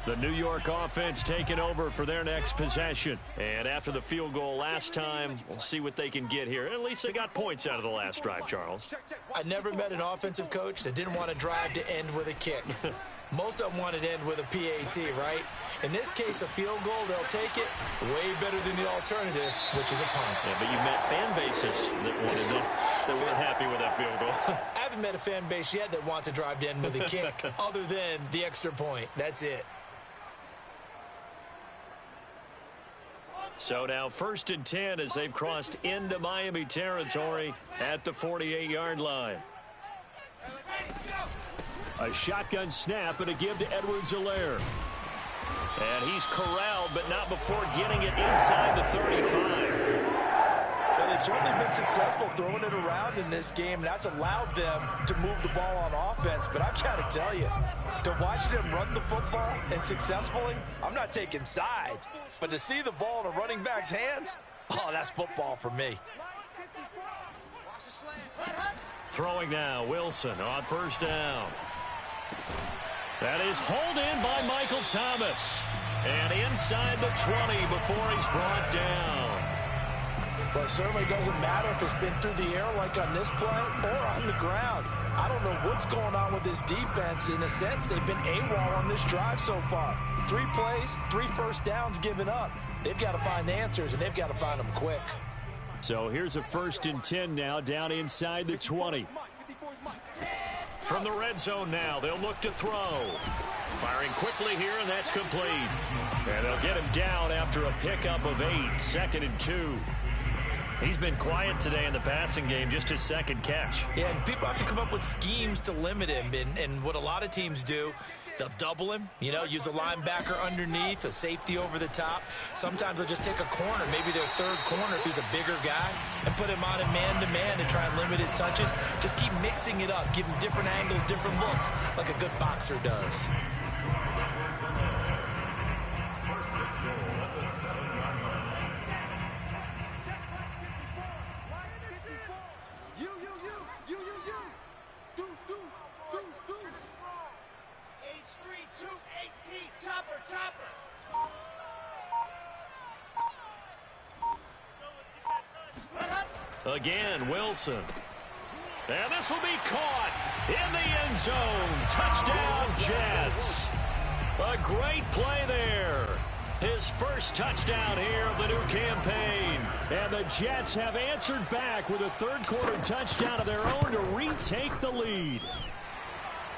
Speaker 5: The New York offense taking over for their next possession. And after the field goal last time, we'll see what they can get here. At least they got points out of the last drive, Charles.
Speaker 3: I never met an offensive coach that didn't want to drive to end with a kick. Most of them wanted to end with a PAT, right? In this case, a field goal, they'll take it way better than the alternative, which is a punt.
Speaker 5: Yeah, but you met fan bases that wanted that weren't happy with that field goal.
Speaker 3: I haven't met a fan base yet that wants to drive to end with a kick other than the extra point. That's it.
Speaker 5: So now 1st and 10 as they've crossed into Miami territory at the 48-yard line. A shotgun snap and a give to Edwards-Helaire. And he's corralled, but not before getting it inside the 35.
Speaker 6: Well, they've certainly been successful throwing it around in this game, and that's allowed them to move the ball on offense. But I've got to tell you, to watch them run the football and successfully, I'm not taking sides. But to see the ball in a running back's hands, oh, that's football for me.
Speaker 5: Throwing now, Wilson on 1st down. That is hauled in by Michael Thomas. And inside the 20 before he's brought down.
Speaker 6: Well, it certainly doesn't matter if it's been through the air like on this play or on the ground. I don't know what's going on with this defense. In a sense, they've been AWOL on this drive so far. 3 plays, 3 first downs given up. They've got to find answers, and they've got to find them quick.
Speaker 5: So here's a 1st and 10 now down inside the 20. From the red zone now, they'll look to throw. Firing quickly here, and that's complete. And they'll get him down after a pickup of 8, 2nd and 2. He's been quiet today in the passing game, just his 2nd catch.
Speaker 3: Yeah, and people have to come up with schemes to limit him. And what a lot of teams do, they'll double him, use a linebacker underneath, a safety over the top. Sometimes they'll just take a corner, maybe their 3rd corner if he's a bigger guy, and put him on a man-to-man to try and limit his touches. Just keep mixing it up, give him different angles, different looks, like a good boxer does.
Speaker 5: Again, Wilson. And this will be caught in the end zone. Touchdown, Jets. A great play there. His first touchdown here of the new campaign. And the Jets have answered back with a 3rd quarter touchdown of their own to retake the lead.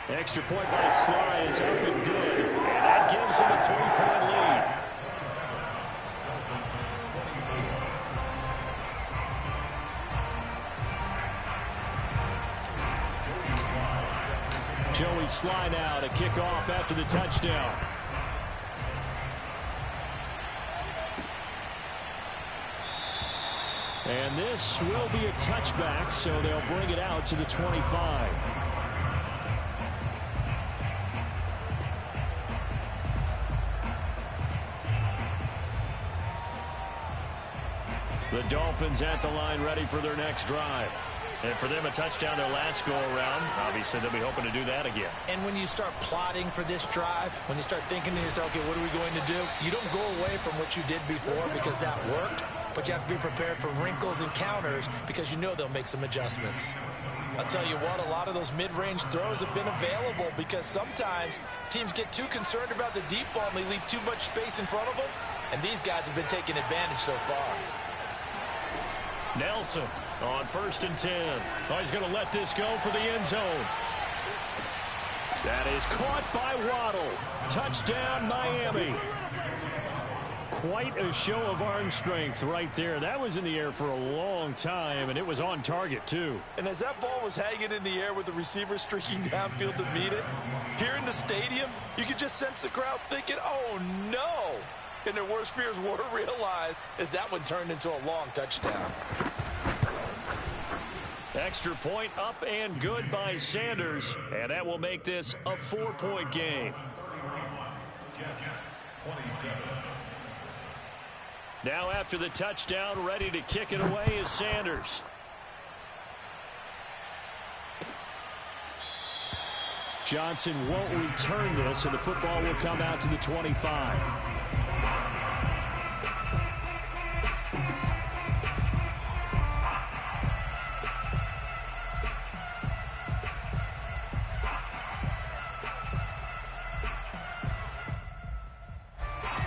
Speaker 5: Extra point by Sly is up and good. And that gives them a 3-point lead. Joey Sly now to kick off after the touchdown. And this will be a touchback, so they'll bring it out to the 25. The Dolphins at the line ready for their next drive. And for them, a touchdown their last go-around. Obviously, they'll be hoping to do that again.
Speaker 3: And when you start plotting for this drive, when you start thinking to yourself, okay, what are we going to do? You don't go away from what you did before because that worked, but you have to be prepared for wrinkles and counters because you know they'll make some adjustments.
Speaker 6: I'll tell you what, a lot of those mid-range throws have been available because sometimes teams get too concerned about the deep ball and they leave too much space in front of them, and these guys have been taking advantage so far.
Speaker 5: Nelson on 1st and 10. Oh, he's going to let this go for the end zone. That is caught by Waddle. Touchdown, Miami. Quite a show of arm strength right there. That was in the air for a long time, and it was on target, too.
Speaker 6: And as that ball was hanging in the air with the receiver streaking downfield to meet it, here in the stadium, you could just sense the crowd thinking, oh, no. And their worst fears were realized as that one turned into a long touchdown.
Speaker 5: Extra point up and good by Sanders, and that will make this a 4-point game. Now after the touchdown, ready to kick it away is Sanders. Johnson won't return this, and the football will come out to the 25.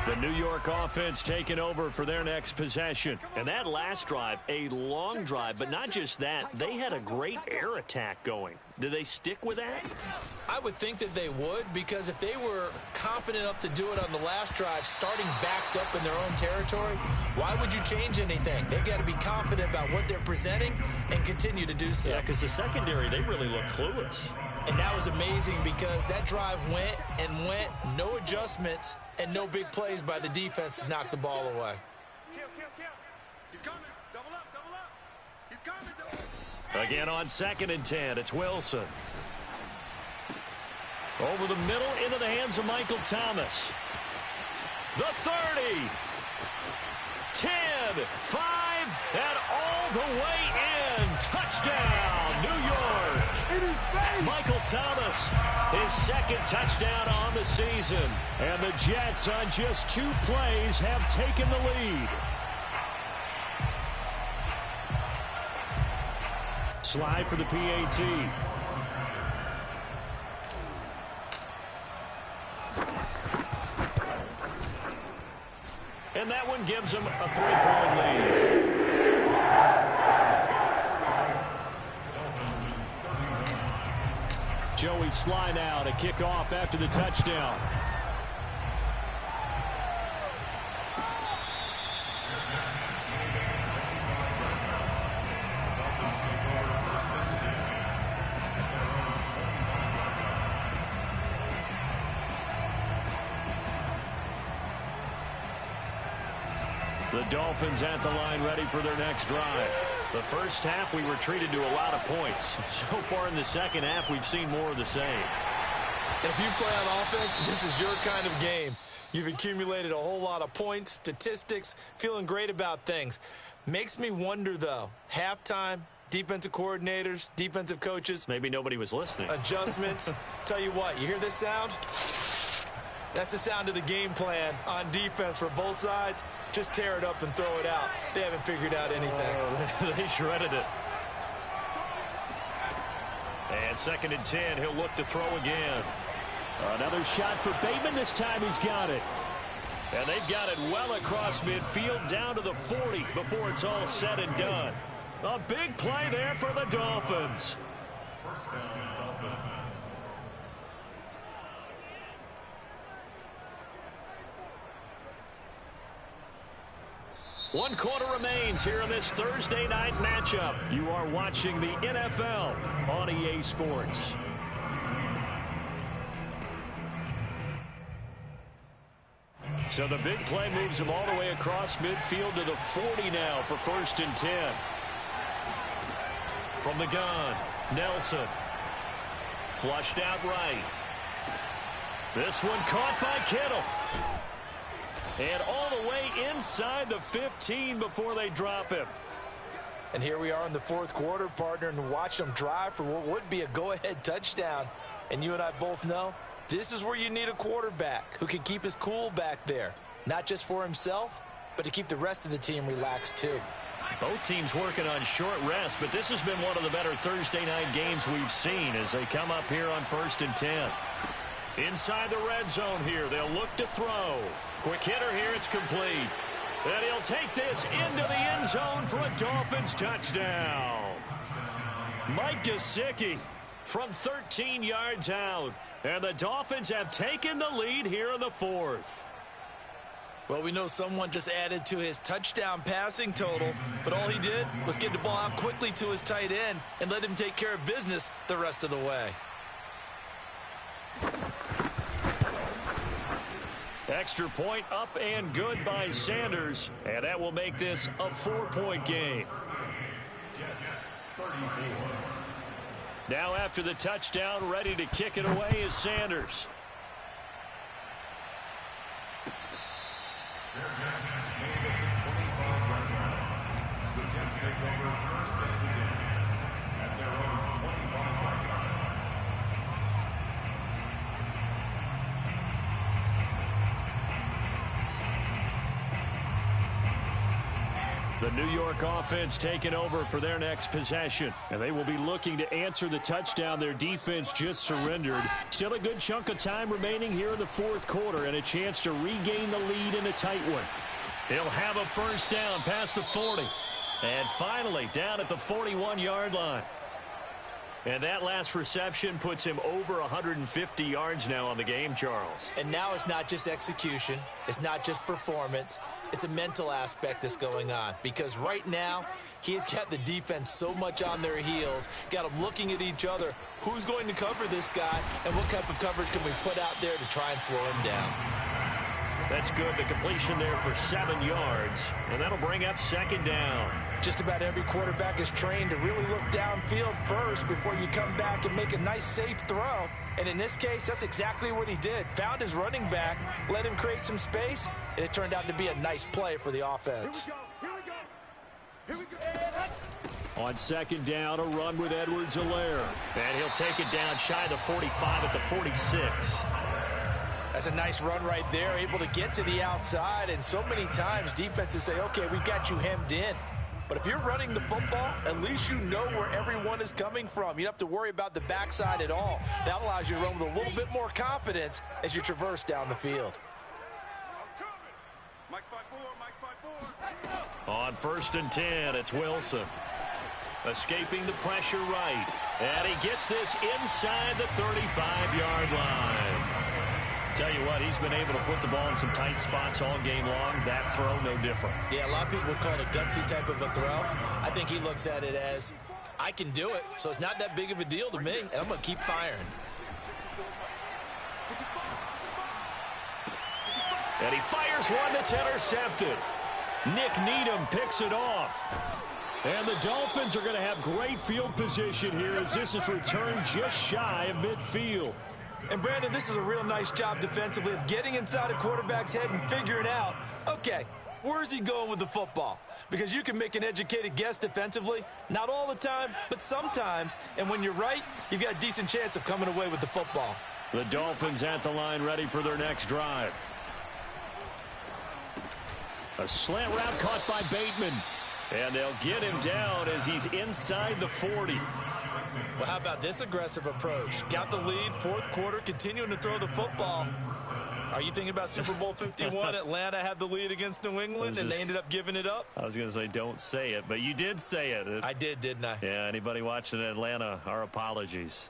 Speaker 5: The New York offense taking over for their next possession. And that last drive, a long drive, but not just that. They had a great air attack going. Do they stick with that?
Speaker 3: I would think that they would, because if they were confident enough to do it on the last drive, starting backed up in their own territory, why would you change anything? They've got to be confident about what they're presenting and continue to do so.
Speaker 5: Yeah, because the secondary, they really look clueless.
Speaker 3: And that was amazing because that drive went and went, no adjustments, and no big plays by the defense to knock the ball away.
Speaker 4: Kill. He's coming. Double up. He's coming. Double up.
Speaker 5: Again on 2nd and 10, it's Wilson. Over the middle into the hands of Michael Thomas. The 30. 10, 5, and all the way in. Touchdown, New York. Michael Thomas, his second touchdown on the season. And the Jets on just 2 plays have taken the lead. Slide for the PAT. And that one gives them a 3-point lead. Joey Sly now to kick off after the touchdown. The Dolphins at the line ready for their next drive. The first half we were treated to a lot of points. So far in the second half we've seen more of the same.
Speaker 3: And if you play on offense, this is your kind of game. You've accumulated a whole lot of points, statistics, feeling great about things. Makes me wonder, though, halftime, defensive coordinators, defensive coaches.
Speaker 5: Maybe nobody was listening.
Speaker 3: Adjustments. Tell you what, you hear this sound? That's the sound of the game plan on defense for both sides. Just tear it up and throw it out. They haven't figured out anything.
Speaker 5: They shredded it. And 2nd and 10, he'll look to throw again. Another shot for Bateman. This time he's got it. And they've got it well across midfield down to the 40 before it's all said and done. A big play there for the Dolphins.
Speaker 2: First down, Dolphins.
Speaker 5: One quarter remains here in this Thursday night matchup. You are watching the NFL on EA Sports. So the big play moves him all the way across midfield to the 40 now for 1st and 10. From the gun, Nelson. Flushed out right. This one caught by Kittle. And all the way inside the 15 before they drop him.
Speaker 3: And here we are in the 4th quarter, partner, and watch them drive for what would be a go-ahead touchdown. And you and I both know this is where you need a quarterback who can keep his cool back there. Not just for himself, but to keep the rest of the team relaxed too.
Speaker 5: Both teams working on short rest, but this has been one of the better Thursday night games we've seen as they come up here on 1st and 10. Inside the red zone here, they'll look to throw. Quick hitter here, it's complete. And he'll take this into the end zone for a Dolphins touchdown. Mike Gesicki from 13 yards out. And the Dolphins have taken the lead here in the 4th.
Speaker 3: Well, we know someone just added to his touchdown passing total, but all he did was get the ball out quickly to his tight end and let him take care of business the rest of the way.
Speaker 5: Extra point up and good by Sanders, and that will make this a 4-point game. Now after the touchdown, ready to kick it away is Sanders.
Speaker 2: The Jets take over 1st and 10 at their own 25-yard line.
Speaker 5: The New York offense taking over for their next possession. And they will be looking to answer the touchdown their defense just surrendered. Still a good chunk of time remaining here in the fourth quarter and a chance to regain the lead in a tight one. He'll have a first down past the 40. And finally down at the 41-yard line. And that last reception puts him over 150 yards now on the game, Charles.
Speaker 3: And now it's not just execution. It's not just performance. It's a mental aspect that's going on. Because right now, he's got the defense so much on their heels, got them looking at each other. Who's going to cover this guy, and what type of coverage can we put out there to try and slow him down?
Speaker 5: That's good. The completion there for 7 yards. And that'll bring up second down.
Speaker 6: Just about every quarterback is trained to really look downfield first before you come back and make a nice, safe throw. And in this case, that's exactly what he did. Found his running back, let him create some space, and it turned out to be a nice play for the offense.
Speaker 4: Here we go.
Speaker 5: On second down, a run with Edwards-Helaire. And he'll take it down shy of the 45 at the 46.
Speaker 6: That's a nice run right there, able to get to the outside. And so many times defenses say, okay, we've got you hemmed in. But if you're running the football, at least you know where everyone is coming from. You don't have to worry about the backside at all. That allows you to run with a little bit more confidence as you traverse down the field.
Speaker 5: On first and 10, it's Wilson. Escaping the pressure right. And he gets this inside the 35-yard line. Tell you what, he's been able to put the ball in some tight spots all game long. That throw, no different.
Speaker 3: Yeah, a lot of people would call it a gutsy type of a throw. I think he looks at it as, I can do it, so it's not that big of a deal to me, and I'm going to keep firing.
Speaker 5: And he fires one that's intercepted. Nick Needham picks it off. And the Dolphins are going to have great field position here as this is returned just shy of midfield.
Speaker 6: And, Brandon, this is a real nice job defensively of getting inside a quarterback's head and figuring out, okay, where's he going with the football? Because you can make an educated guess defensively, not all the time, but sometimes. And when you're right, you've got a decent chance of coming away with the football.
Speaker 5: The Dolphins at the line ready for their next drive. A slant route caught by Bateman. And they'll get him down as he's inside the 40.
Speaker 3: Well, how about this aggressive approach? Got the lead, fourth quarter, continuing to throw the football. Are you thinking about Super Bowl 51? Atlanta had the lead against New England, and they ended up giving it up?
Speaker 5: I was going to say don't say it, but you did say it.
Speaker 3: I did, didn't I?
Speaker 5: Yeah, anybody watching Atlanta, our apologies.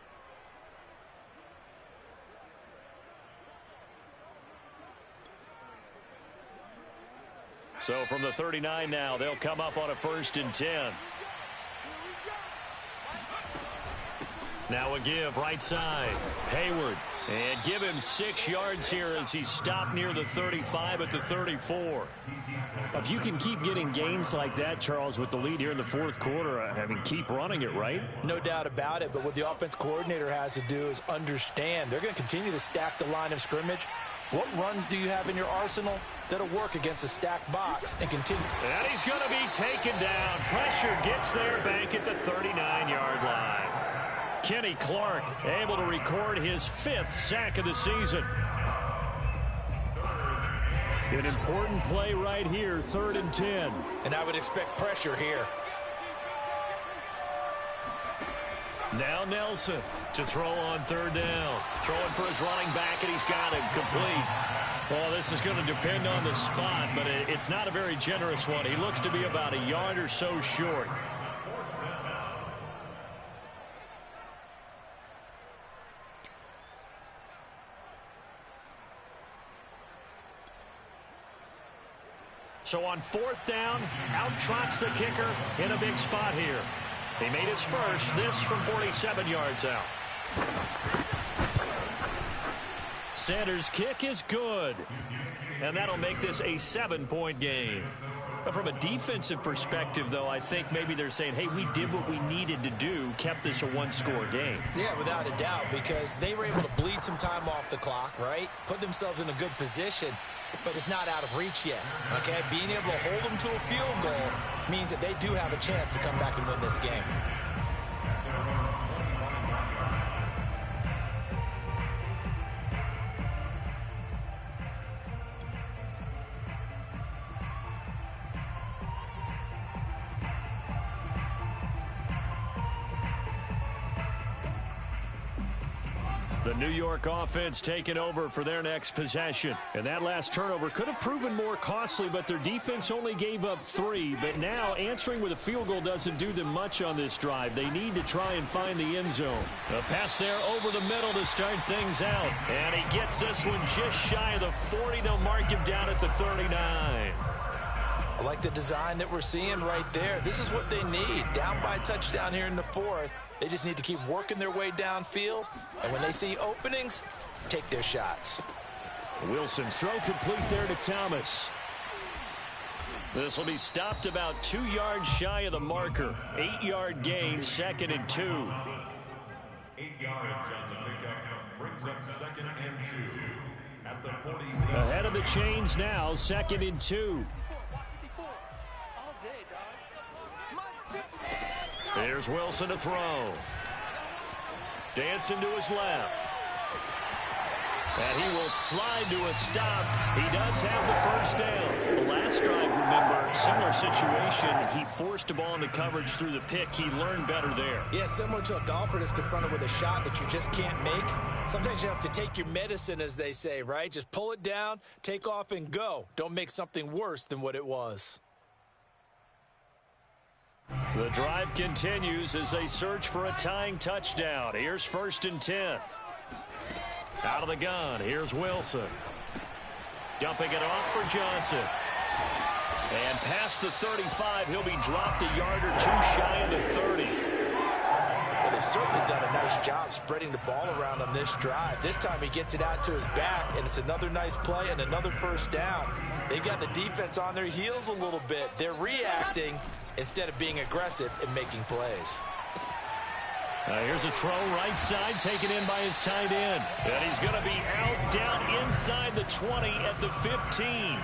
Speaker 5: So from the 39 now, they'll come up on a first and 10. Now a give right side. Hayward. And give him 6 yards here as he's stopped near the 35 at the 34. If you can keep getting gains like that, Charles, with the lead here in the fourth quarter, keep running it, right?
Speaker 6: No doubt about it, but what the offense coordinator has to do is understand they're going to continue to stack the line of scrimmage. What runs do you have in your arsenal that'll work against a stacked box and continue?
Speaker 5: And he's going to be taken down. Pressure gets there back at the 39-yard line. Kenny Clark able to record his 5th sack of the season. An important play right here, 3rd and 10.
Speaker 6: And I would expect pressure here.
Speaker 5: Now Nelson to throw on 3rd down. Throwing for his running back, and he's got it complete. Well, this is going to depend on the spot, but it's not a very generous one. He looks to be about a yard or so short. So on 4th down, out trots the kicker in a big spot here. He made his first, this from 47 yards out. Sanders' kick is good. And that'll make this a 7-point game. But from a defensive perspective, though, I think maybe they're saying, hey, we did what we needed to do, kept this a 1-score game.
Speaker 3: Yeah, without a doubt, because they were able to bleed some time off the clock, right? Put themselves in a good position, but it's not out of reach yet, okay? Being able to hold them to a field goal means that they do have a chance to come back and win this game.
Speaker 5: The New York offense taking over for their next possession. And that last turnover could have proven more costly, but their defense only gave up 3. But now answering with a field goal doesn't do them much on this drive. They need to try and find the end zone. A pass there over the middle to start things out. And he gets this one just shy of the 40. They'll mark him down at the 39.
Speaker 6: I like the design that we're seeing right there. This is what they need. Down by a touchdown here in the 4th. They just need to keep working their way downfield. And when they see openings, take their shots.
Speaker 5: Wilson's throw complete there to Thomas. This will be stopped about 2 yards shy of the marker. 8-yard gain, 2nd and 2.
Speaker 2: 8 yards on the pickup brings up 2nd and 2 at the 47.
Speaker 5: Ahead of the chains now, 2nd and 2. There's Wilson to throw. Dancing to his left. And he will slide to a stop. He does have the first down. The last drive, remember, similar situation. He forced a ball into coverage through the pick. He learned better there.
Speaker 3: Yeah, similar to a golfer that's confronted with a shot that you just can't make. Sometimes you have to take your medicine, as they say, right? Just pull it down, take off, and go. Don't make something worse than what it was.
Speaker 5: The drive continues as they search for a tying touchdown. Here's 1st and 10. Out of the gun, here's Wilson. Dumping it off for Johnson. And past the 35, he'll be dropped a yard or 2 shy of the 30.
Speaker 6: Well, they've certainly done a nice job spreading the ball around on this drive. This time he gets it out to his back, and it's another nice play and another first down. They've got the defense on their heels a little bit. They're reacting instead of being aggressive and making plays.
Speaker 5: Here's a throw right side, taken in by his tight end. And he's going to be out down inside the 20 at the 15.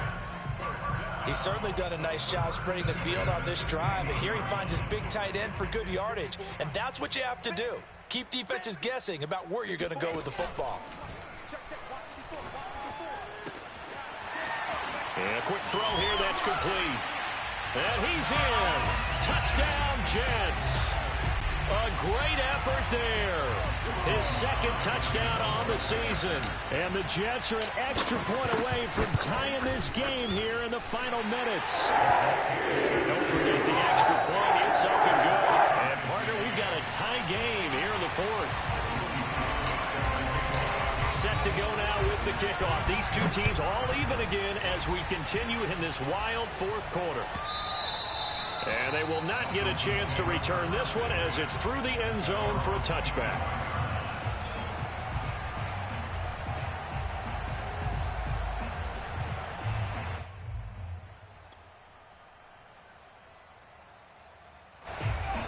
Speaker 6: He's certainly done a nice job spreading the field on this drive. And here he finds his big tight end for good yardage. And that's what you have to do. Keep defenses guessing about where you're going to go with the football.
Speaker 5: And a quick throw here, that's complete. And he's in. Touchdown, Jets. A great effort there. His 2nd touchdown on the season. And the Jets are an extra point away from tying this game here in the final minutes. Don't forget the extra point. It's up and good. And, partner, we've got a tie game here in the 4th. Set to go now with the kickoff. These two teams all even again as we continue in this wild 4th quarter. And they will not get a chance to return this one as it's through the end zone for a touchback.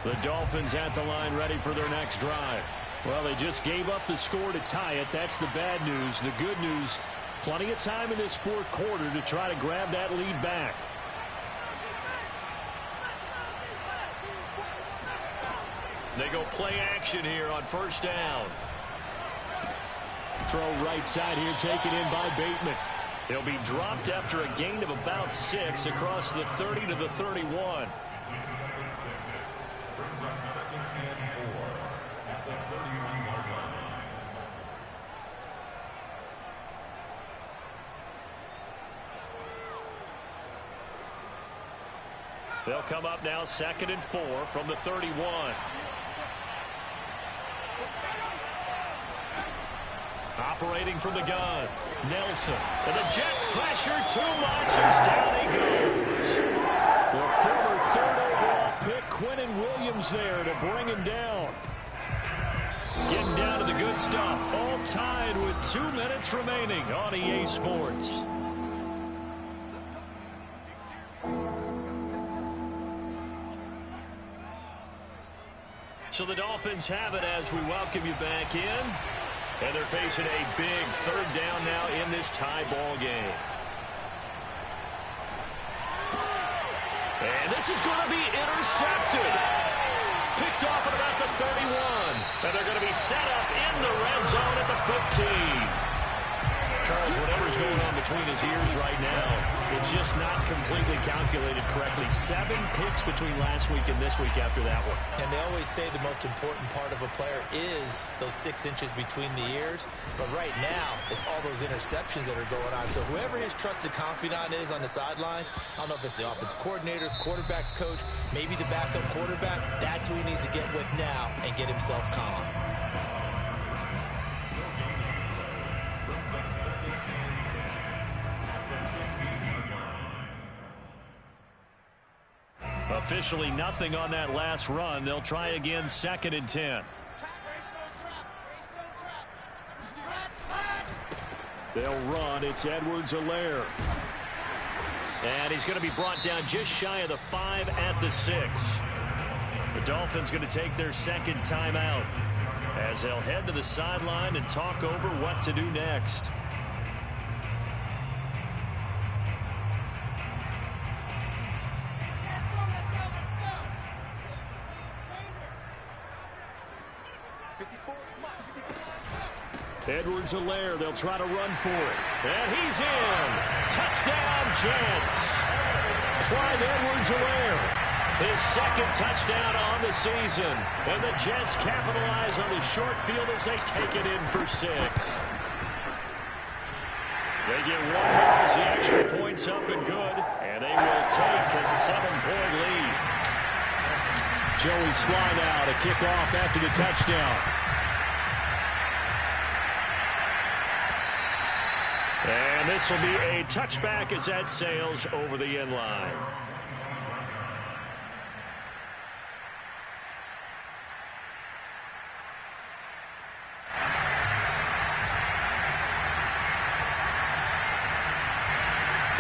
Speaker 5: The Dolphins at the line ready for their next drive. Well, they just gave up the score to tie it. That's the bad news. The good news, plenty of time in this 4th quarter to try to grab that lead back. They go play action here on 1st down. Throw right side here, taken in by Bateman. He'll be dropped after a gain of about 6 across the 30 to the 31.
Speaker 2: Brings up 2nd and 4 at the 31-yard line.
Speaker 5: They'll come up now 2nd and 4 from the 31. Operating from the gun, Nelson. And the Jets pressure too much as down he goes. The former 3rd overall pick, Quinnen Williams there to bring him down. Getting down to the good stuff. All tied with 2 minutes remaining on EA Sports. So the Dolphins have it as we welcome you back in. And they're facing a big 3rd down now in this tie ball game. And this is going to be intercepted. Picked off at about the 31. And they're going to be set up in the red zone at the 15.
Speaker 1: Charles, whatever's going on between his ears right now, it's just not completely calculated correctly. 7 picks between last week and this week after that one.
Speaker 3: And they always say the most important part of a player is those 6 inches between the ears. But right now, it's all those interceptions that are going on. So whoever his trusted confidant is on the sidelines, I don't know if it's the offense coordinator, quarterback's coach, maybe the backup quarterback, that's who he needs to get with now and get himself calm.
Speaker 1: Officially nothing on that last run. They'll try again, 2nd and 10. They'll run. It's Edwards-Helaire. And he's going to be brought down just shy of the 5 at the 6. The Dolphins going to take their 2nd timeout as they'll head to the sideline and talk over what to do next. Edwards-Helaire, they'll try to run for it. And he's in. Touchdown, Jets. Clyde Edwards-Helaire, his 2nd touchdown on the season. And the Jets capitalize on the short field as they take it in for 6. They get 1 more as the extra point's up and good. And they will take a 7-point lead. Joey Sly now to kick off after the touchdown. And this will be a touchback as that sails over the end line.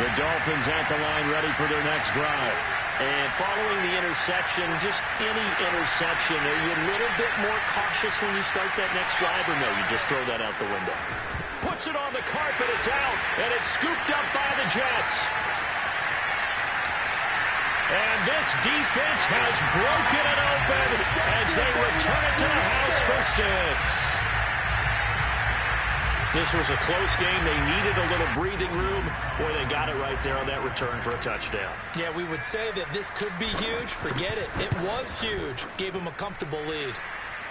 Speaker 1: The Dolphins at the line ready for their next drive. And following the interception, just any interception, are you a little bit more cautious when you start that next drive, or no, you just throw that out the window? Puts it on the carpet, it's out, and it's scooped up by the Jets. And this defense has broken it open as they return it to the house for 6. This was a close game. They needed a little breathing room. Boy, they got it right there on that return for a touchdown. Yeah, we would say that this could be huge. Forget it. It was huge. Gave him a comfortable lead.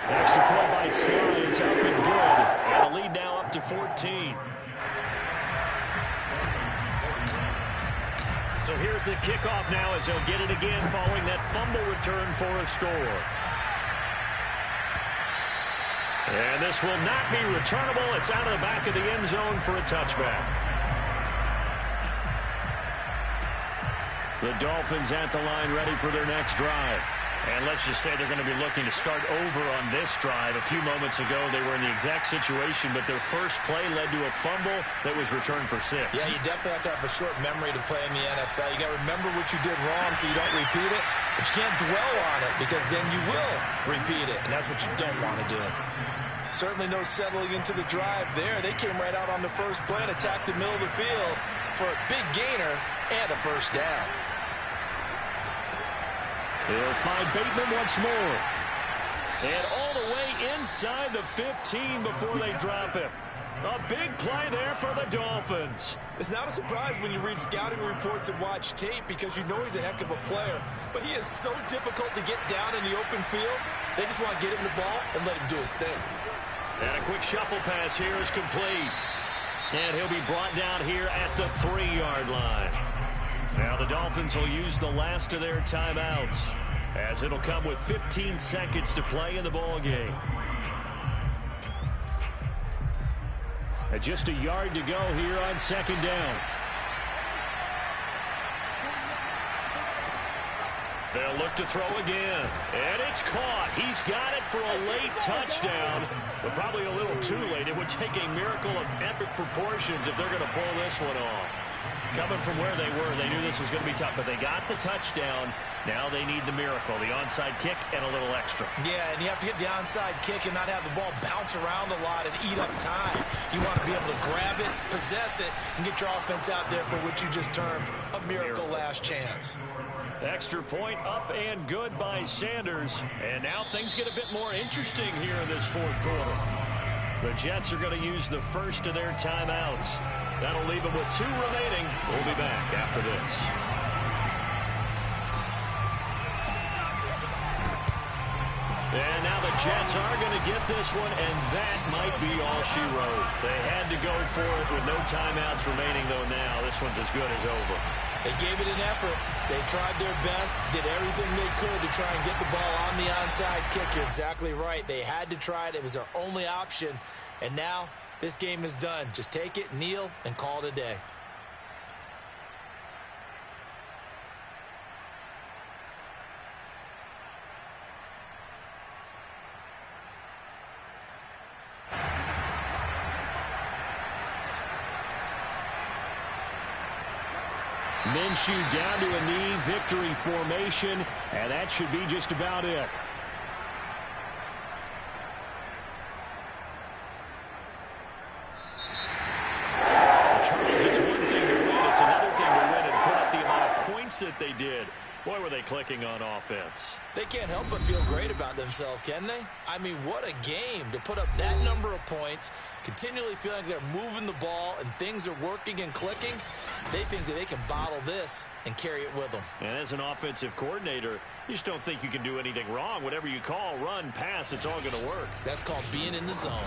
Speaker 1: Extra point by Sly is up and good. And the lead now up to 14. So here's the kickoff now as they'll get it again following that fumble return for a score. And this will not be returnable. It's out of the back of the end zone for a touchback. The Dolphins at the line ready for their next drive. And let's just say they're going to be looking to start over on this drive. A few moments ago, they were in the exact situation, but their first play led to a fumble that was returned for 6. Yeah, you definitely have to have a short memory to play in the NFL. You got to remember what you did wrong so you don't repeat it, but you can't dwell on it because then you will repeat it, and that's what you don't want to do. Certainly no settling into the drive there. They came right out on the first play and attacked the middle of the field for a big gainer and a first down. They'll find Bateman once more. And all the way inside the 15 before they drop him. A big play there for the Dolphins. It's not a surprise when you read scouting reports and watch tape because you know he's a heck of a player. But he is so difficult to get down in the open field. They just want to get him the ball and let him do his thing. And a quick shuffle pass here is complete. And he'll be brought down here at the 3-yard line. Now the Dolphins will use the last of their timeouts as it'll come with 15 seconds to play in the ball game. And just a yard to go here on 2nd down. They'll look to throw again. And it's caught. He's got it for a late touchdown, but probably a little too late. It would take a miracle of epic proportions if they're going to pull this one off. Coming from where they were, they knew this was going to be tough, but they got the touchdown. Now they need the miracle, the onside kick and a little extra. Yeah, and you have to get the onside kick and not have the ball bounce around a lot and eat up time. You want to be able to grab it, possess it, and get your offense out there for what you just termed a miracle last chance. Extra point up and good by Sanders. And now things get a bit more interesting here in this 4th quarter. The Jets are going to use the first of their timeouts. That'll leave them with 2 remaining. We'll be back after this. And now the Jets are going to get this one, and that might be all she wrote. They had to go for it with no timeouts remaining, though now this one's as good as over.
Speaker 3: They gave it an effort. They tried their best, did everything they could to try and get the ball on the onside kick. You're exactly right. They had to try it. It was their only option. And now this game is done. Just take it, kneel, and call it a day.
Speaker 5: Minshew down to a knee, victory formation, and that should be just about it.
Speaker 1: Charles, it's one thing to win, it's another thing to win and put up the amount of points that they did. Boy, were they clicking on offense.
Speaker 3: They can't help but feel great about themselves, can they? I mean, what a game to put up that number of points, continually feeling like they're moving the ball and things are working and clicking. They think that they can bottle this and carry it with them.
Speaker 1: And as an offensive coordinator, you just don't think you can do anything wrong. Whatever you call, run, pass, it's all going to work.
Speaker 3: That's called being in the zone.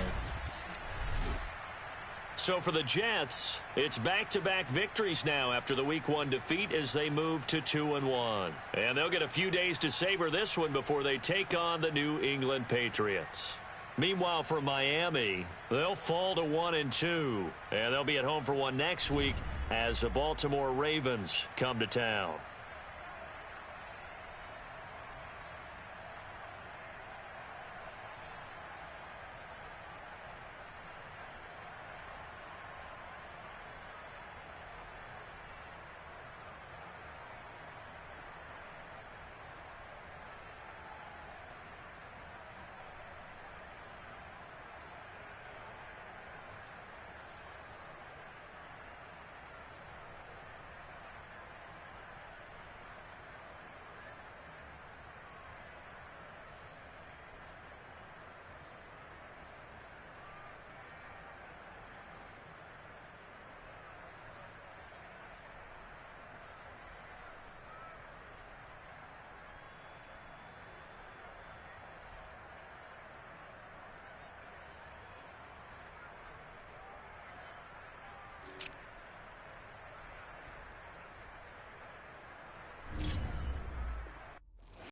Speaker 1: So for the Jets, it's back-to-back victories now after the Week 1 defeat as they move to 2-1. And they'll get a few days to savor this one before they take on the New England Patriots. Meanwhile, for Miami, they'll fall to 1-2. And they'll be at home for one next week as the Baltimore Ravens come to town.